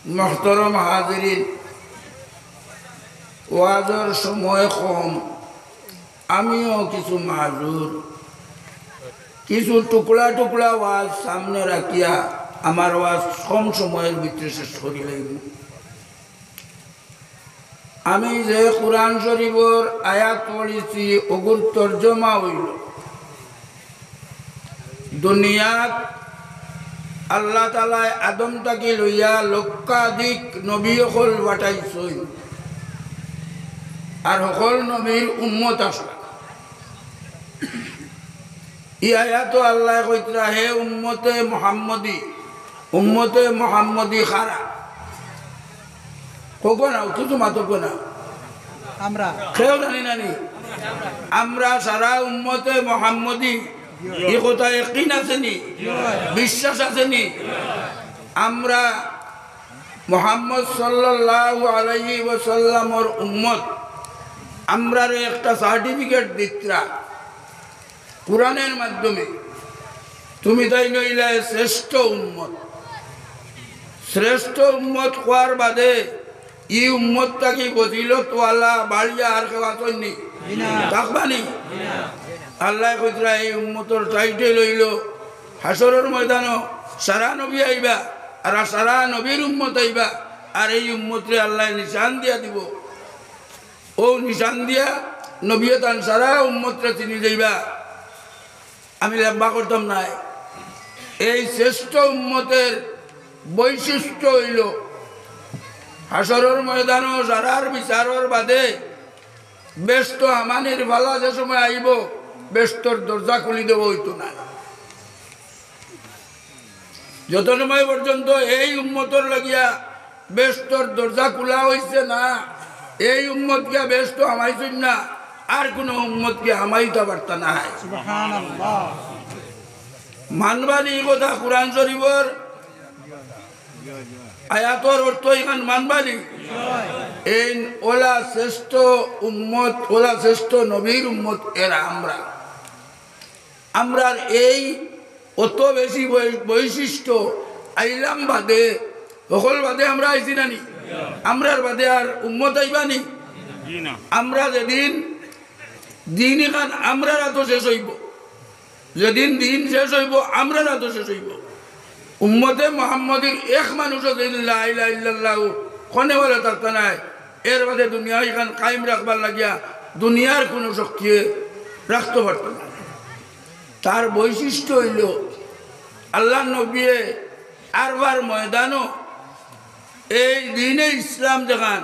محترم حاضرین ওয়াজের সময় কম আমিও কিছু মাযুর কিছু টুকরা টুকরা ওয়াজ সামনে রাখিয়া আমার ওয়াজ কম সময়ের ভিতরে শেষ করি লইব আমি যে কুরআন শরীফের আয়াত পড়েছি ওগুর তরজমা হইল দুনিয়াত আল্লাহ তাআলা আদম থেকে লইয়া লক্ষাধিক নবী হল পাঠাইছেন আর সকল নবীর উম্মত আসলা ই আয়াত আল্লাহ কইতরা হে উম্মতে মুহাম্মদি খারা কোকোনা তুই মাতো কোনা আমরা কেউ জানি নানি আমরা সারা উম্মতে মুহাম্মদি এই কথা ইয়াকিন আছে নি বিশ্বাস আছে নি আমরা মুহাম্মদ সাল্লাল্লাহু আলাইহি ওয়াসাল্লামের উম্মত আমরা একটা সার্টিফিকেট দিতরা কুরআনের মাধ্যমে তুমি তাই নইলে শ্রেষ্ঠ উম্মত হওয়ার বাদে এই উম্মতটা কি ফজিলত ওয়ালা বাড়িয়া আর কেউ আসেননি থাকবানি আল্লাহ কইতরা এই উম্মতর টাইটেল হইল হাসরের ময়দানও সারা নবী আইবা আর সারা নবীর উম্মত আইবা আর এই উম্মতরে আল্লাহ নিশান দিয়া দিব ও নিশান দিয়া নবী তান সারা উম্মতরে চিনি যাইবা আমি লম্বা করতাম না এই শ্রেষ্ঠ উম্মতের বৈশিষ্ট্য হইল হাসরের ময়দানও সারার বিচারের বাদে ব্যস্ত আমানের ভালা যে সময় আইব ব্যস্তর দরজা খুলি দেব হইতো না যত সময় পর্যন্ত এই উম্মতর লাগিয়া ব্যস্তর দরজা খোলা হইছে না এই উম্মত কে ব্যস্ত আমাইছেন না আর কোন উম্মত কে আমাইতে পারত না সুবহানাল্লাহ মানবানি কথা কুরআন শরীফের আয়াতর অর্থ এখান মানবানি এই ওলা শ্রেষ্ঠ উম্মত ওলা শ্রেষ্ঠ নবীর উম্মত এরা আমরা এই অত বেশি বৈশিষ্ট্য আইলাম বাদে সকল বাদে আমরা আইছি নানি আমরার বাদে আর উম্মত আইবানি আমরা যেদিন দিন এখান আমরা তো শেষ হইব যেদিন দিন শেষ হইব আমরা তো শেষ হইব উম্মতে মুহাম্মদীর এক মানুষ লা ইলাহা ইল্লাল্লাহু কোনেওয়ালা থাকতে নাই এর বাদে দুনিয়া এখান কায়েম রাখবার লাগিয়া দুনিয়ার কোনো শক্তি রাখতে পারত না তার বৈশিষ্ট্য হইল আল্লাহ নবী আরবার ময়দানও এই দিনে ইসলাম দেখান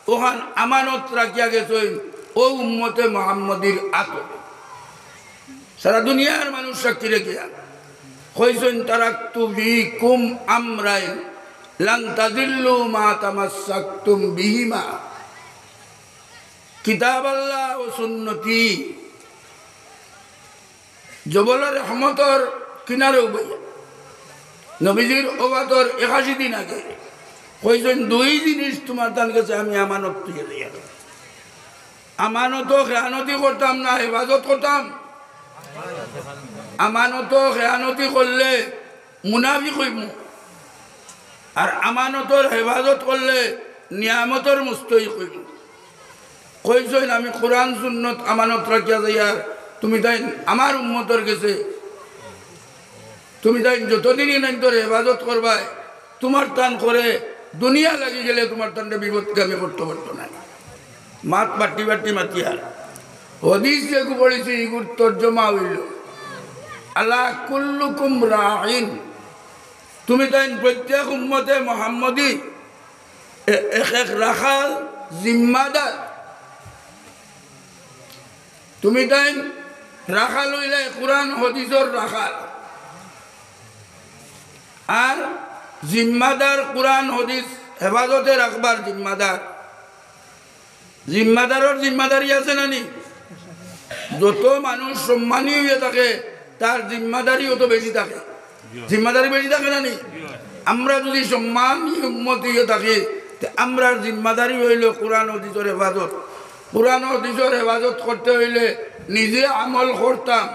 ওখান আমানত রাখিয়া গেছেন ও উম্মতে মুহাম্মদীর আত সারা দুনিয়ার মানুষ সাক্ষী রেখিয়া কইছেন তারাকতু ফীকুম আমরাইন লান তাযিল্লু মা তামাসসাকতুম বিহিমা কিতাবাল্লাহ ও সুন্নতি জবলের রহমতর কিনারে উবাইয়া নবীজির ওবাদর 81 দিন আগে কইছেন দুই জিনিস তোমার তার কাছে আমি আমানত দিয়ে দিই আমানত খেয়ানতি করতাম না হেফাজত করতাম আমানত খেয়ানতি করলে মুনাফিক হইব আর আমানতর হেফাজত করলে নিয়ামতর মুস্তহিক হইব কইছেন আমি কোরআন সুন্নত আমানত রাখিয়া যাইয়ার তুমি তাই আমার উম্মতর গেছে তুমি তাই যতদিনই নাই তোর হেফাজত করবাই তোমার টান করে দুনিয়া লাগি গেলে তোমার টানটা বিপদগামী করতে পারতো না মাত বাটি বাটি মাতিয়ার হদিস যেগু পড়েছি এগুর তর্জমা হইল আলা কুল্লুকুম রাইন তুমি তাই প্রত্যেক উম্মতে মুহাম্মদী এক রাখাল জিম্মাদার তুমি তাই রাখাল হইলে কুরআন হাদিসের রাখাল আর জিম্মাদার কুরআন হাদিস হেফাজতে রাখবার জিম্মাদারের জিম্মাদারি আছে নানি যত মানুষ সম্মানী হয়ে থাকে তার জিম্মাদারি অত বেশি থাকে জিম্মাদারি বেশি থাকে নানি আমরা যদি সম্মানী উম্মত হয়ে থাকি আমরা জিম্মাদারি হইল কুরআন হাদিসের হেফাজত কুরআন হাদিসের হেফাজত করতে হইলে নিজে আমল করতাম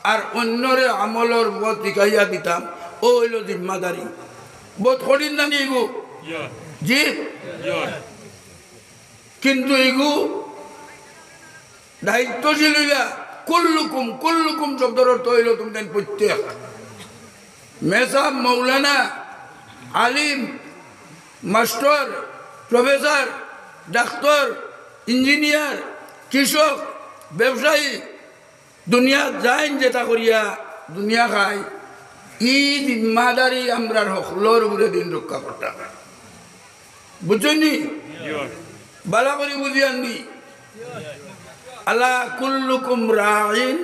আর অন্যরে আমলের পথ শিখাইয়া দিতাম ও হইল জিম্মাদারি বোধ কঠিন জানি জি কিন্তু এইগু দায়িত্বশীল হইলা কুল্লুকুম কুল্লুকুম শব্দের অর্থ হইল তুমি দেন প্রত্যেক মেসাব মৌলানা আলিম মাস্টার প্রফেসর ডাক্তার ইঞ্জিনিয়ার কৃষক ব্যবসায়ী দুনিয়া যাইন যেটা করিয়া দুনিয়া খায় ই জিম্মাদারি আমরা হকলোর উপরে দিন রক্ষা করতাম বুঝছেননি বালা করি বুঝিয়াননি আলা কুল্লুকুম রাইন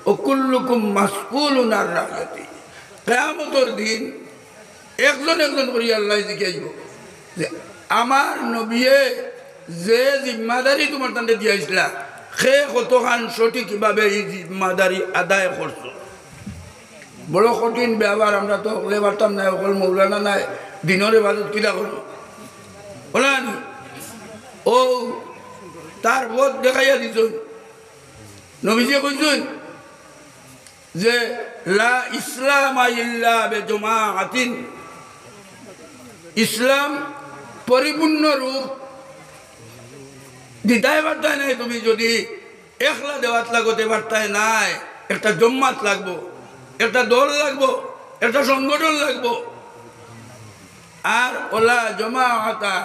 ও কুল্লুকুম মাসউলুন আন রাইয়াতি কিয়ামতের দিন একজন একজন করে আল্লাহ জিজ্ঞাসা যে আমার নবীয়ে যে জিম্মাদারি তোমার তান্ডে দিয়েছিলা সে কতখান সঠিকভাবে এই জিম্মাদারি আদায় করছো বড় কঠিন ব্যবহার আমরা তো হলে পারতাম না অকল মৌলানা নাই দিনের বাজত কিনা করবো বলেন ও তার পথ দেখাইয়া দিত নবীজি কইছেন যে লা ইসলাম ইল্লা বিজমাআতিন ইসলাম পরিপূর্ণ রূপ দিতে পারতাই নাই তুমি যদি একলা দেওয়াত লাগতে পারতাই নাই একটা জম্মাত লাগবো একটা দল লাগবো একটা সংগঠন লাগবো আর ওলা জমাআতা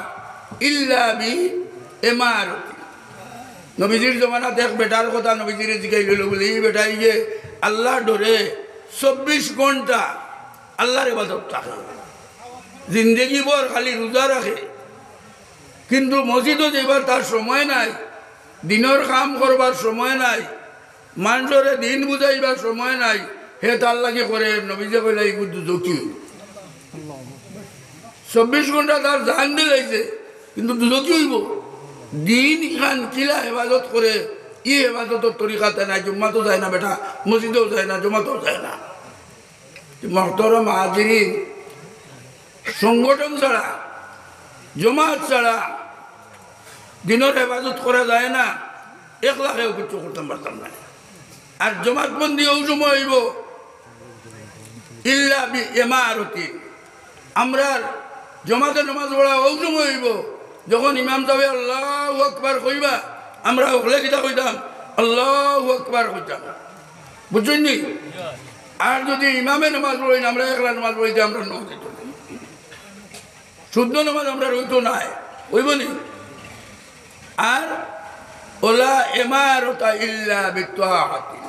ইল্লা বি ইমারতি নবীজির জমানাতে এক বেটার কথা নবীজির জিজ্ঞাসা বলে এই বেটাই যে আল্লাহ ডরে 24 ঘন্টা আল্লাহর ইবাদত থাকে জিন্দগি ভর খালি রোজা রাখে কিন্তু মসজিদও যাইবার তার সময় নাই দিনের কাম করবার সময় নাই মানুষের দিন বুঝাইবার সময় নাই হে তার লাগে করে নবীজে কইলা এই বুদ্ধ দুঃখী 24 ঘন্টা তার জান দিলাইছে কিন্তু দুঃখী হইব দিন খান কিলা হেফাজত করে ই হেফাজতের তরিকাতে নাই জুম্মাতেও যায় না বেটা মসজিদেও যায় না জমাতেও যায় না মহতরম হাজিরিন সংগঠন ছাড়া জমাত ছাড়া দিনের হেফাজত করা যায় না একলাখেও কিছু করতে পারতাম না আর জমাতবন্দি ওই সময় হইব ইল্লা বি ইমারতি আমরা জমাতে নামাজ পড়া ওই সময় হইব যখন ইমাম সাহেব আল্লাহু আকবার কইবা আমরা ওখানে কিতা কইতাম আল্লাহু আকবার কইতাম বুঝছেন নি আর যদি ইমামে নামাজ পড়ি আমরা একলা নামাজ পড়িতে আমরা নামাজ শুদ্ধ নামাজ আমরা রইতো নাই হইব নি আর ওলা ইমারতা ইল্লা বিত্তাআতি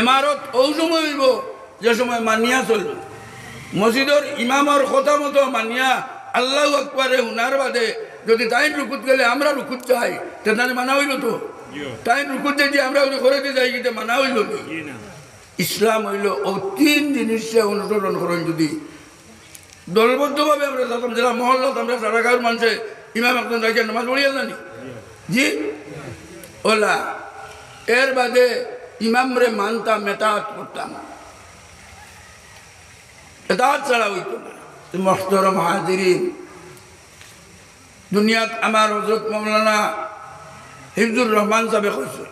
ইমারত ওই সময় হইব যে সময় মানিয়া চলবে মসজিদের ইমামর কথা মতো মানিয়া আল্লাহু আকবারে হুনার বাদে যদি তাই রুকুত গেলে আমরা রুকুত চাই তাহলে মানা হইল তো তাই রুকুত যে আমরা করে দিয়ে যাই কিন্তু মানা হইল ইসলাম হইল ও তিন জিনিসে অনুসরণ করেন যদি দলবদ্ধভাবে আমরা যেতাম যারা মহল্লাত আমরা সারা গাঁর মানুষে ইমাম একজন রাখিয়া নামাজ পড়িয়া জানি জি ওলা এর বাদে ইমামরে মানতাম মেতাহাত করতাম এতাহাত ছাড়া হইতো না মুহতারাম হাজিরিন দুনিয়াত আমার হযরত মাওলানা হিফজুর রহমান সাহেব কইছে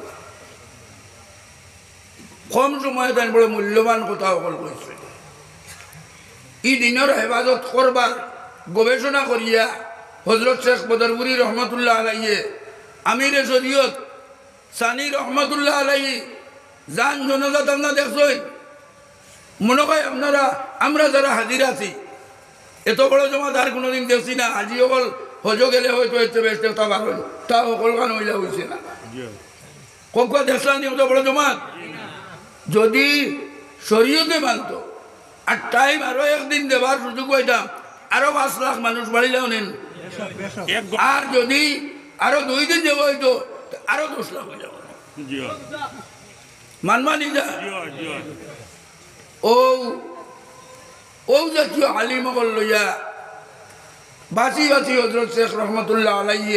কম সময়ে তাই বড় মূল্যবান কথা কইছে ই দিনের হেফাজত করবার গবেষণা করিয়া হযরত শেখ বদরপুরি রহমতুল্লাহ আলাইহি আমিরে শরীয়ত সানি রহমতুল্লাহ আলাইহি জান জনজাত আপনারা দেখছেন মনে হয় আপনারা আমরা যারা হাজির আছি এত বড় জমাত আর কোনোদিন দেখছি না আজি অকল হজ গেলে হয়তো এতে বেশ তা ভালো তা অকল গান হইলা হয়েছে না কখন দেখলাম এত বড় জমাত যদি শরীয়তে মানত আর টাইম আরো একদিন দেবার সুযোগ হইতাম আরো 5 লাখ মানুষ বাড়িলেও নেন আর যদি আরো 2 দিন যাব হইতো আরো 10 লাখ হয়ে যাব মানমানি যা ও জাতীয় আলিমগল লইয়া বাঁচি বাঁচি হযরত শেখ রহমতুল্লাহ আলাইহি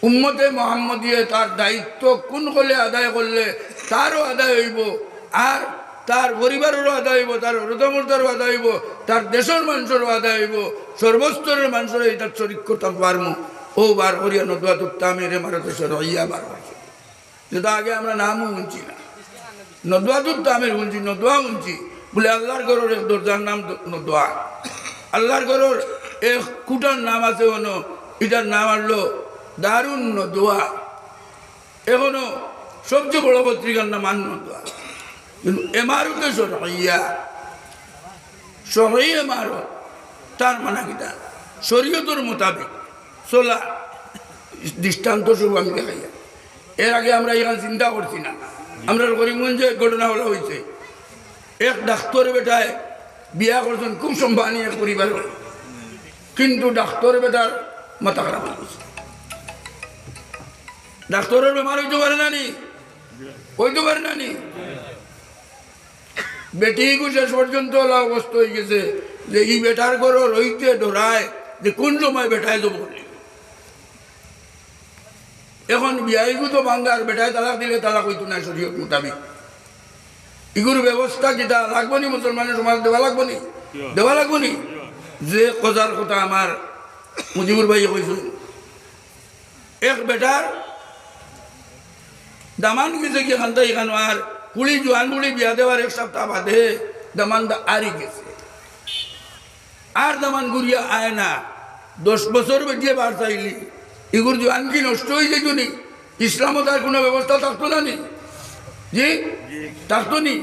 উম্মতে মোহাম্মদিয়ে তার দায়িত্ব কোন কলে আদায় করলে তারও আদায় হইব আর তার পরিবারেরও আদায় হইব তার রোজমর্দারও আদায় হইব তার দেশের মানুষেরও আদায় হইব সর্বস্তরের মানুষের এটা শরীক করতাম পারমু ও বার করিয়া নদওয়াতুত তামির ইমারতে শরঈয়া বার করছে যেটা আগে আমরা নামও শুনছি না নদওয়াতুত তামির শুনছি নদওয়া শুনছি বলে আল্লাহর ঘরের এক দরজার নাম নদওয়া আল্লাহর ঘরের এক কুটার নাম আছে কোনো, এটার নাম হলো দারুন দোয়া। এখনো সবচেয়ে বড় পত্রিকার নাম আন্ন দোয়া। কিন্তু এমারতে সরইয়া সরই এমারত তার মানা কিটা শরীয়তের মোতাবেক চলা দৃষ্টান্ত সব আমি দেখাইয়া। এর আগে আমরা এখানে চিন্তা করছি না। আমরা করিমগঞ্জে ঘটনা হলো হয়েছে, এক ডাক্তার বেটায় বিয়া করছেন, খুব সম্মানী এক পরিবার, কিন্তু ডাক্তার বেটার মাথা খারাপ হয়ে গেছে। ডাক্তারের বেমার হইতে পারে না নি, হইতে পারে না নি। বেটিকু শেষ পর্যন্ত অবস্থা হয়ে গেছে যে এই বেটার ঘর রইতে ডরায় যে কোন সময় বেটায় যাব। এখন বিয়াইগু তো বাঙ্গার, বেটায় তালাক দিলে তালাক হইতো না শরীয়ত মোতাবিক। এগুলো ব্যবস্থা যেটা লাগবো নি, মুসলমানের সমাজ দেওয়া লাগবো নি, দেওয়া লাগবো নি। যে কজার কথা আমার মুজিবুর ভাই কইছেন, এক বেটার দামান গেছে কি খান্তা এখানে, আর কুড়ি জোয়ান বুড়ি বিয়া দেওয়ার এক সপ্তাহ বাদে দামান আরি গেছে, আর দামান ঘুরিয়া আয় না। 10 বছর বেটিয়ে বার চাইলি এগুর জোয়ান কি নষ্ট হয়ে যেত নি? ইসলামও তার কোনো ব্যবস্থা থাকতো না নি, জি থাকতো নি।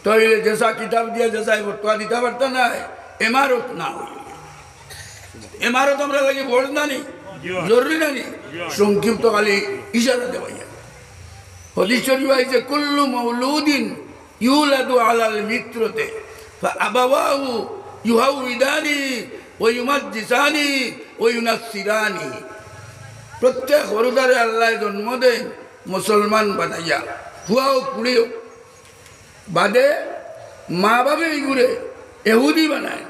তাইলে যেসা কিতাব দিয়া যেসা ফটোয়া দিতে পারত না, এমারত না হইল। এমারত আমরা লাগে বড় না নি, জরুরি না নি, সংক্ষিপ্ত খালি ইশারা দেওয়াইয়া। হাদিস শরীফ আছে কুল্লু মাউলুদিন ইউলাদু আলাল মিত্রতে ফাআবাওয়াহু ইউহাউইদানি ওয়া ইউমাজ্জিসানি ওয়া ইউনাসসিরানি। প্রত্যেক হরুদারে আল্লাহ জন্ম দেন মুসলমান বানাইয়া, হুয়াও কুড়িও বাদে মা বাবা এইগুড়ে এহুদি বানায়,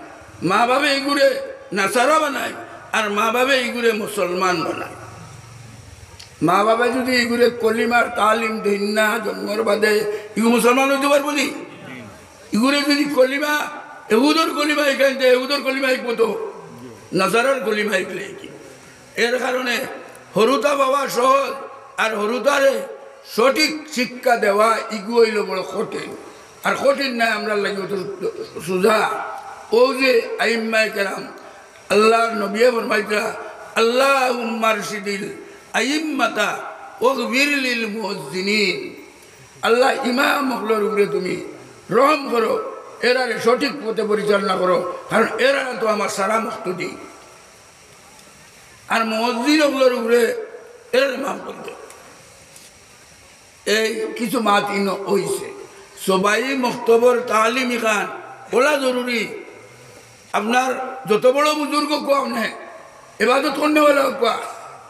মা বাবা এইগুড়ে নাসারা বানায়, আর মা বাবা এইগুড়ে মুসলমান বানায়। মা বাবা যদি এগুলো কলিমার তালিম দিন না জন্মর বাদে, এগুলো মুসলমান হইতে পারবো নি? এগুলো যদি কলিমা এহুদর কলিমা এখানে, এহুদর কলিমা একমত নাজারার কলিমা এগুলো। এর কারণে হরুতা বাবা সহজ, আর হরুতারে সঠিক শিক্ষা দেওয়া ইগু হইল বড় কঠিন। আর কঠিন নাই আমরা লাগে সুজা। ও যে আইম্মায়ে কেরাম আল্লাহ নবিয়ে ফরমাইতা আল্লাহুম্মা আরশিদিল আইম্মাতা ওয়াগফির লিল মুয়াজ্জিনিন। আল্লাহ ইমাম হকলের উপরে তুমি রহম করো, এরারে সঠিক পথে পরিচালনা করো, কারণ এরা তো আমার সারা মুক্তি। আর মুয়াজ্জিন হকলের উপরে এরারে মাফ করে দাও। এই কিছু মাত ইন হইছে, সবাই মক্তবর তালিম খান ওলা জরুরি। আপনার যত বড় বুজুর্গ কম নেই এবাদত করনে বলা কোয়া,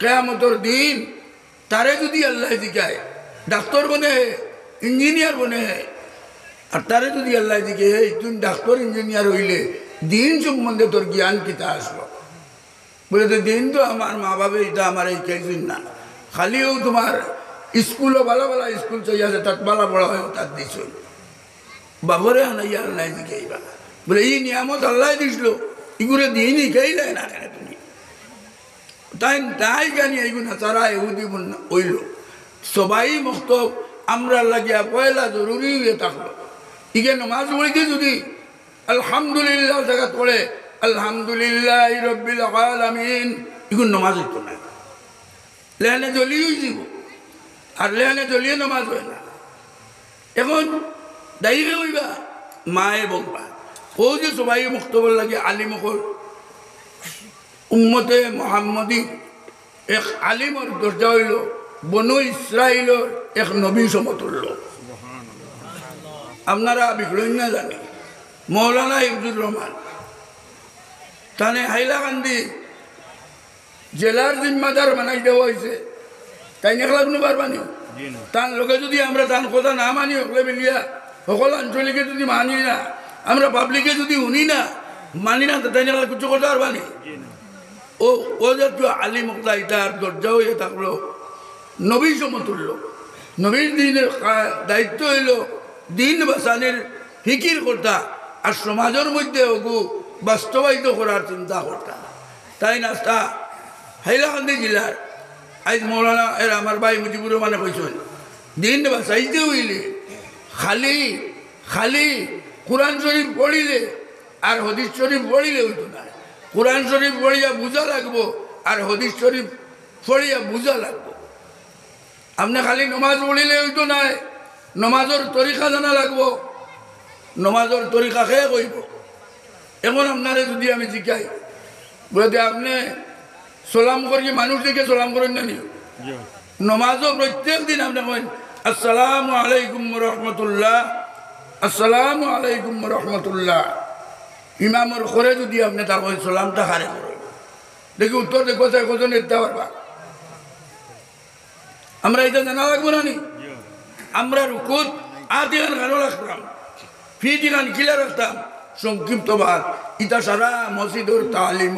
কেয়ামতর দিন তারে যদি আল্লাহ দিকায় ডাক্তার বনে, ইঞ্জিনিয়ার বনে, আর তারে যদি আল্লাহ দিকে তুমি ডাক্তার ইঞ্জিনিয়ার হইলে দিন সম্বন্ধে তোর জ্ঞান কিতা আসলো? বলে তো দিন তো আমার মা বাবা এটা আমার এই কেজিন না, খালিও তোমার স্কুলও ভালো ভালো স্কুল চাই আছে, তার ভালো বড় হয় তার দিছ বাবরে আনাইয়া আল্লাহ দিকে বলে এই নিয়ামত আল্লাহ দিছিল, এগুলো দিনই খেয়ে দেয় না কেন তুমি? তাই তাই জানি এইগুলো তারা এহুদি হইল। সবাই মক্ত আমরা লাগিয়া পয়লা জরুরি হয়ে থাকলো। ইগে নমাজ পড়িতে যদি আলহামদুলিল্লাহ জায়গা পড়ে আলহামদুলিল্লাহ রব্বিল আলামিন, এগুলো নমাজ হইতো না, লেহানে জ্বলিয়েই দিব, আর লেহানে জ্বলিয়ে নমাজ হয় না। এখন দায়ীকে হইবা মায়ে বলবা। ও যে সবাই মুক্তবর লাগে আলিমকল উম্মতে মোহাম্মদী এক আলিমর দরজা হইল বনু ইসরাইলর এক নবী সমতুল্য। আপনারা বিগড়ই না জানি মৌলানা ইবদুর রহমান তানে হাইলাকান্দি জেলার জিম্মাদার বানাই দেওয়া হয়েছে, তাই নেখলা কোনো পারবানি। তার লোকে যদি আমরা তার কথা না মানি, সকলে মিলিয়া সকল আঞ্চলিকে যদি মানি না, আমরা পাবলিকে যদি শুনি না মানি না, তাই নেখলা কিছু কথা পারবানি। ও ও জাতীয় আলিম ইটার দরজা হয়ে থাকলো নবী সমতুল্য। নবীর দিনের দায়িত্ব হইল দিন বাঁচানোর ফিকির করতা, আর সমাজের মধ্যে ওগু বাস্তবায়িত করার চিন্তা করতা। তাই নাস্তা হাইলাকান্দি জেলার আজ মৌলানা এর আমার ভাই মুজিবুর রহমানে কইছেন, দিন বাঁচাইতে হইলে খালি খালি কোরআন শরীফ পড়িলে আর হাদিস শরীফ পড়িলে হইতো না কোরআন শরীফ পড়িয়া বুঝা লাগবো আর হাদিস শরীফ পড়িয়া বুঝা লাগবো আপনি খালি নমাজ পড়িলে হইতো না নমাজের তরিকা জানা লাগবো নমাজের তরিকা খেয়ে কইব এখন আপনারে যদি আমি শিখাই বলতে আপনি সালাম করি মানুষ দেখে সালাম করেন না নি নমাজও প্রত্যেক দিন আপনি কইন আসসালামু আলাইকুম রহমতুল্লাহ আসসালামু আলাইকুম রহমতুল্লাহ ইমামর করে যদি আপনি তার ওই সালামটা হারে করেন দেখি উত্তর দেখো কজন নিতে পারবা আমরা এটা জানা লাগবো না নি আমরা রুকুত আদিগান গানো রাখতাম ফিটি গান কিলা রাখতাম সংক্ষিপ্ত বাদ ইটা সারা মসজিদর তালিম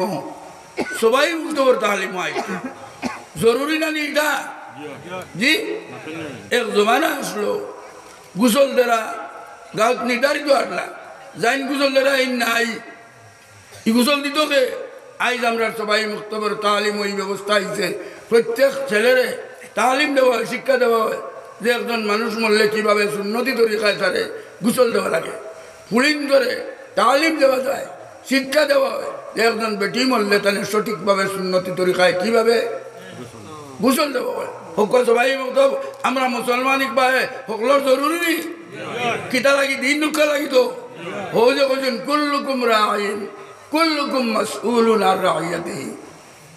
সবাই মুক্তর তালিম জরুরি না নি এটা জি এক জমানা আসলো গুসল দেরা গাঁত নির্ধারিত আসলা যাইন গুসল দেরা এই নাই ই গুসল দিত কে আইজ আমরা সবাই মুক্তবর তালিম ওই ব্যবস্থা হয়েছে প্রত্যেক ছেলেরে তালিম দেওয়া হয় শিক্ষা দেওয়া হয় যে একজন মানুষ মরলে কীভাবে সুন্নতি তরিকায় তারে গুসল দেওয়া লাগে পুলিন ধরে তালিম দেওয়া যায় শিক্ষা দেওয়া হয় যে একজন বেটি মরলে তাহলে সঠিকভাবে সুন্নতি তরিকায় কীভাবে গুসল দেওয়া হয় সকল সবাই মতব আমরা মুসলমানিক পায় সকলের জরুরি নেই কিতা লাগি দিন দুঃখ লাগি তো হো যে কইছেন কুল্লুকুম রাইন কুল্লুকুম মাসউলুন আর রাইয়াতিহি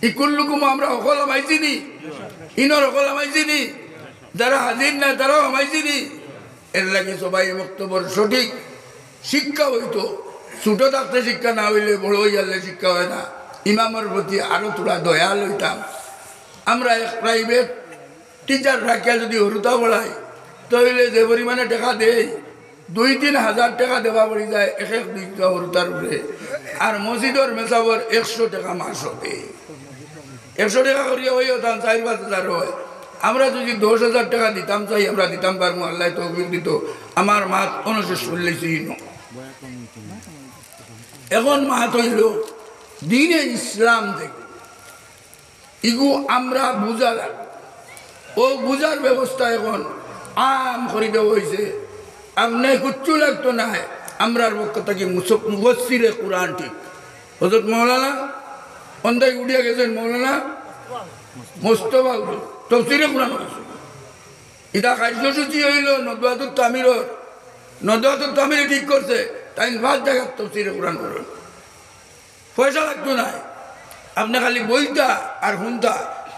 ই কুল্লুকুম আমরা সকল আমাইছি নি ইনর সকল আমাইছি নি যারা হাজির না তারাও আমাইছি নি এর লাগে সবাই বক্তব্য সঠিক শিক্ষা হইতো ছোট থাকতে শিক্ষা না হইলে বড় হয়ে গেলে শিক্ষা হয় না ইমামের প্রতি আরো তোরা দয়াল হইতাম আমরা এক প্রাইভেট টিচার রাখিয়া যদি হরুতা পড়াই তাহলে যে পরিমাণে টাকা দেয় 2-3 হাজার টাকা দেওয়া পড়ি যায় এক এক দুইটা হরুতার উপরে আর মসজিদর মেসাবর 100 টাকা মাস হতে 100 টাকা করিয়া হইও তার 4-5 হাজার হয় আমরা যদি 10,000 টাকা দিতাম চাই আমরা দিতাম পারবো আল্লাহ তৌফিক দিত আমার মাত অনুশেষ করলেছি এখন মাত হইল দিনে ইসলাম থেকে ইগু আমরা বুঝা লাগবে ও বুঝার ব্যবস্থা এখন আম করে দেওয়া হয়েছে আপনি কুচ্ছু লাগতো না আমরার পক্ষ থেকে মুফাসসিরে কুরআন ঠিক হযরত মাওলানা অন্দাই উড়িয়া গেছেন মাওলানা মোস্তফা তাফসীরে কুরআন এটা কার্যসূচি হইল নদওয়াতুত তামিরে ঠিক করছে তাই 5 জায়গা তাফসীরে কুরআন করুন পয়সা লাগতো না আপনি খালি বইটা আর হুনটা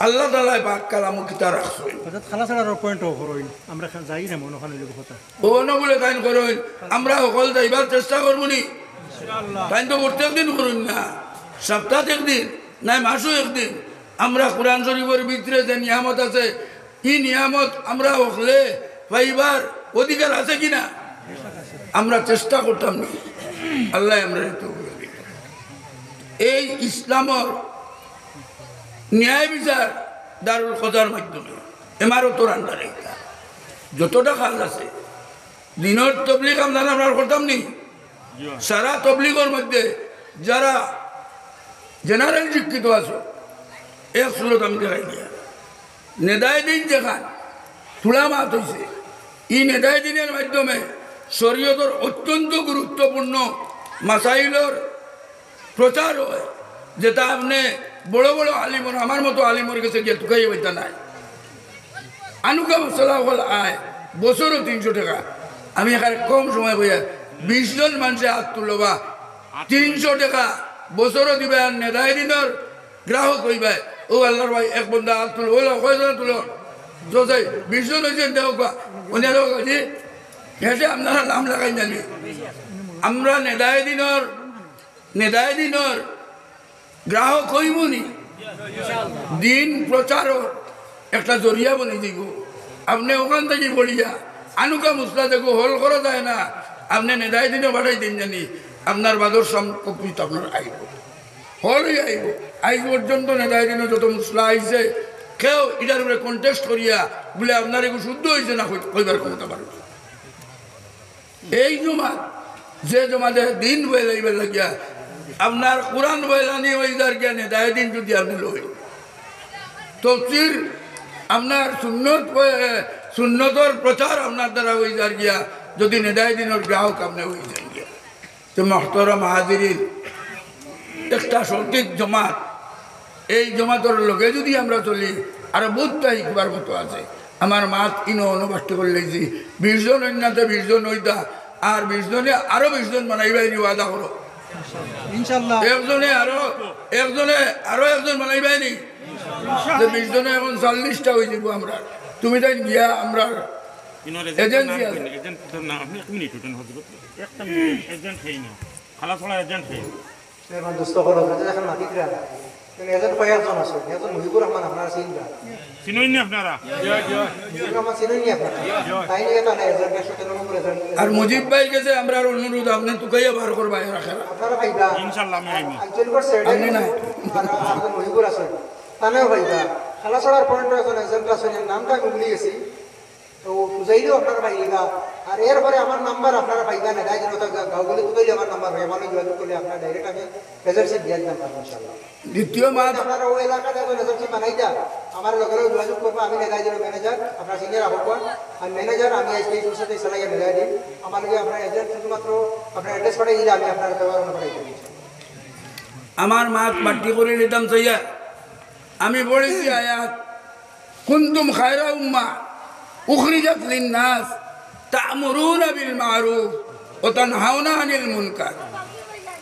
আল্লাহ তাআলা পাক কালাম কিতা রাখছেন হঠাৎ খালা ছাড়ার পয়েন্ট হরইন আমরা যাই না মনে হয় লোক কথা ও না বলে তাই করুন আমরা সকল যাইবার চেষ্টা করব নি ইনশাআল্লাহ তাই তো প্রত্যেক দিন করুন না সপ্তাহে একদিন নাই মাসে একদিন আমরা কোরআন শরীফের ভিতরে যে নিয়ামত আছে এই নিয়ামত আমরা হলে পাইবার অধিকার আছে কিনা আমরা চেষ্টা করতাম না আল্লাহ আমরা তো এই ইসলামের ন্যায় বিচার দারুল কদার মাধ্যমে এমারতর আন্ডারে যতটা কাজ আছে দিনের তবলিগ আমরা করতাম নি সারা তবলিগের মধ্যে যারা জেনারেল শিক্ষিত আছে এক সুরত আমি দেখাই দিয়া নেদায় দিন যেখান তুলা মাত হয়েছে এই নেদায় দিনের মাধ্যমে শরীয়তের অত্যন্ত গুরুত্বপূর্ণ মাসাইলের প্রচার হয় যেটা আপনি বড় বড় আলিমর আমার মতো আলিমর কাছে গিয়ে টুকাইয়ে বইতা নাই আনুকা মশলা হল আয় বছরও 300 টাকা আমি এখানে কম সময় বইয়া 20 জন মানুষে হাত তুলবা 300 টাকা বছরও দিবে আর নেদায় দিনের গ্রাহক হইবে ও আল্লাহর ভাই এক বন্ধা হাত তুলো ওলা কয়জন তুলো যাই 20 জন হয়েছেন দেখ জি হেসে আপনারা নাম লাগাই জানি আমরা নেদায় দিনের গ্রাহক হইবনি দিন প্রচারর একটা জরিয়া বলে দিব আপনি ওখান থেকে বলিয়া আনুকা মুসলা দেখো হল করা যায় না আপনি নেদায় দিনে বাড়াই দিন জানি আপনার বাদর সম্পর্কিত আপনার আইব হলই আইব পর্যন্ত নেদায় দিনে যত মুসলা আইছে কেউ এটার উপরে কন্টেস্ট করিয়া বলে আপনার এগুলো শুদ্ধ হয়েছে না কইবার ক্ষমতা পারবে এই জমা যে জমা দেয় দিন বয়ে যাইবার লাগিয়া আপনার কোরআন বয়লানি ওই যার জ্ঞানে দায় দিন যদি আপনি লই তফসির আপনার সুন্নতর প্রচার আপনার দ্বারা ওই যার গিয়া যদি নেদায় দিনের গ্রাহক আপনি ওই যান গিয়া তো মহতরম হাজিরিন, একটা সঠিক জমাত, এই জমাতের লোকে যদি আমরা চলি আরো বহুতটা শিখবার মতো আছে। আমার মাত ইনো অনুবাদ করে লেগেছি 20 জন অন্যতে 20 জন হইতা, আর 20 জনে আরো 20 জন বানাইবাই নি, ওয়াদা করো ইনশাআল্লাহ। একজনে আরো একজন বানাইবাই নি, 20 জনে এখন 40টা হয়ে যাব। আমরা তুমি তাই গিয়া আমরা এজেন্সি আছে আর মুজিব ভাই গেছে, আমরা অনুরোধ আপনি তুকাইয়া বার করবা খেলা ছড়ার পয়েন্ট নামটা গুগলি গেছি, তো বুঝাইলেও আপনারা পাইবা। আর এরপরে আমার নাম্বার আপনারা পাইবা না, তাই জন্য গাঁওগুলি তুকাইলে আমার নাম্বার হয়, আমার যোগাযোগ করলে আপনারা ডাইরেক্ট আমি রেজাল্টশিপ দিয়ে দিতাম পারবো ইনশাআল্লাহ। দ্বিতীয় মাস আপনারা ওই এলাকাতে যখন রেজাল্টশিপ বানাই যা আমার লগে যোগাযোগ করবো, আমি নেগাই দিল ম্যানেজার, আপনার সিনিয়র আহ্বান আমি ম্যানেজার, আমি আজকে এই সাথে চালাইয়া নেগাই দিই। আমার লগে আপনার এজেন্ট শুধুমাত্র আপনার অ্যাড্রেস পাঠাই দিলে আমি আপনার ব্যবহার পাঠাই দিই। আমার মাত বাটি করে নিতাম চাইয়া আমি বলেছি আয়াত, কুনতুম খায়রা উম্মাহ উখরিজাত লিন-নাস তা'মুরুনা বিল মা'রুফ ওয়া তানহাউনা আনিল মুনকার।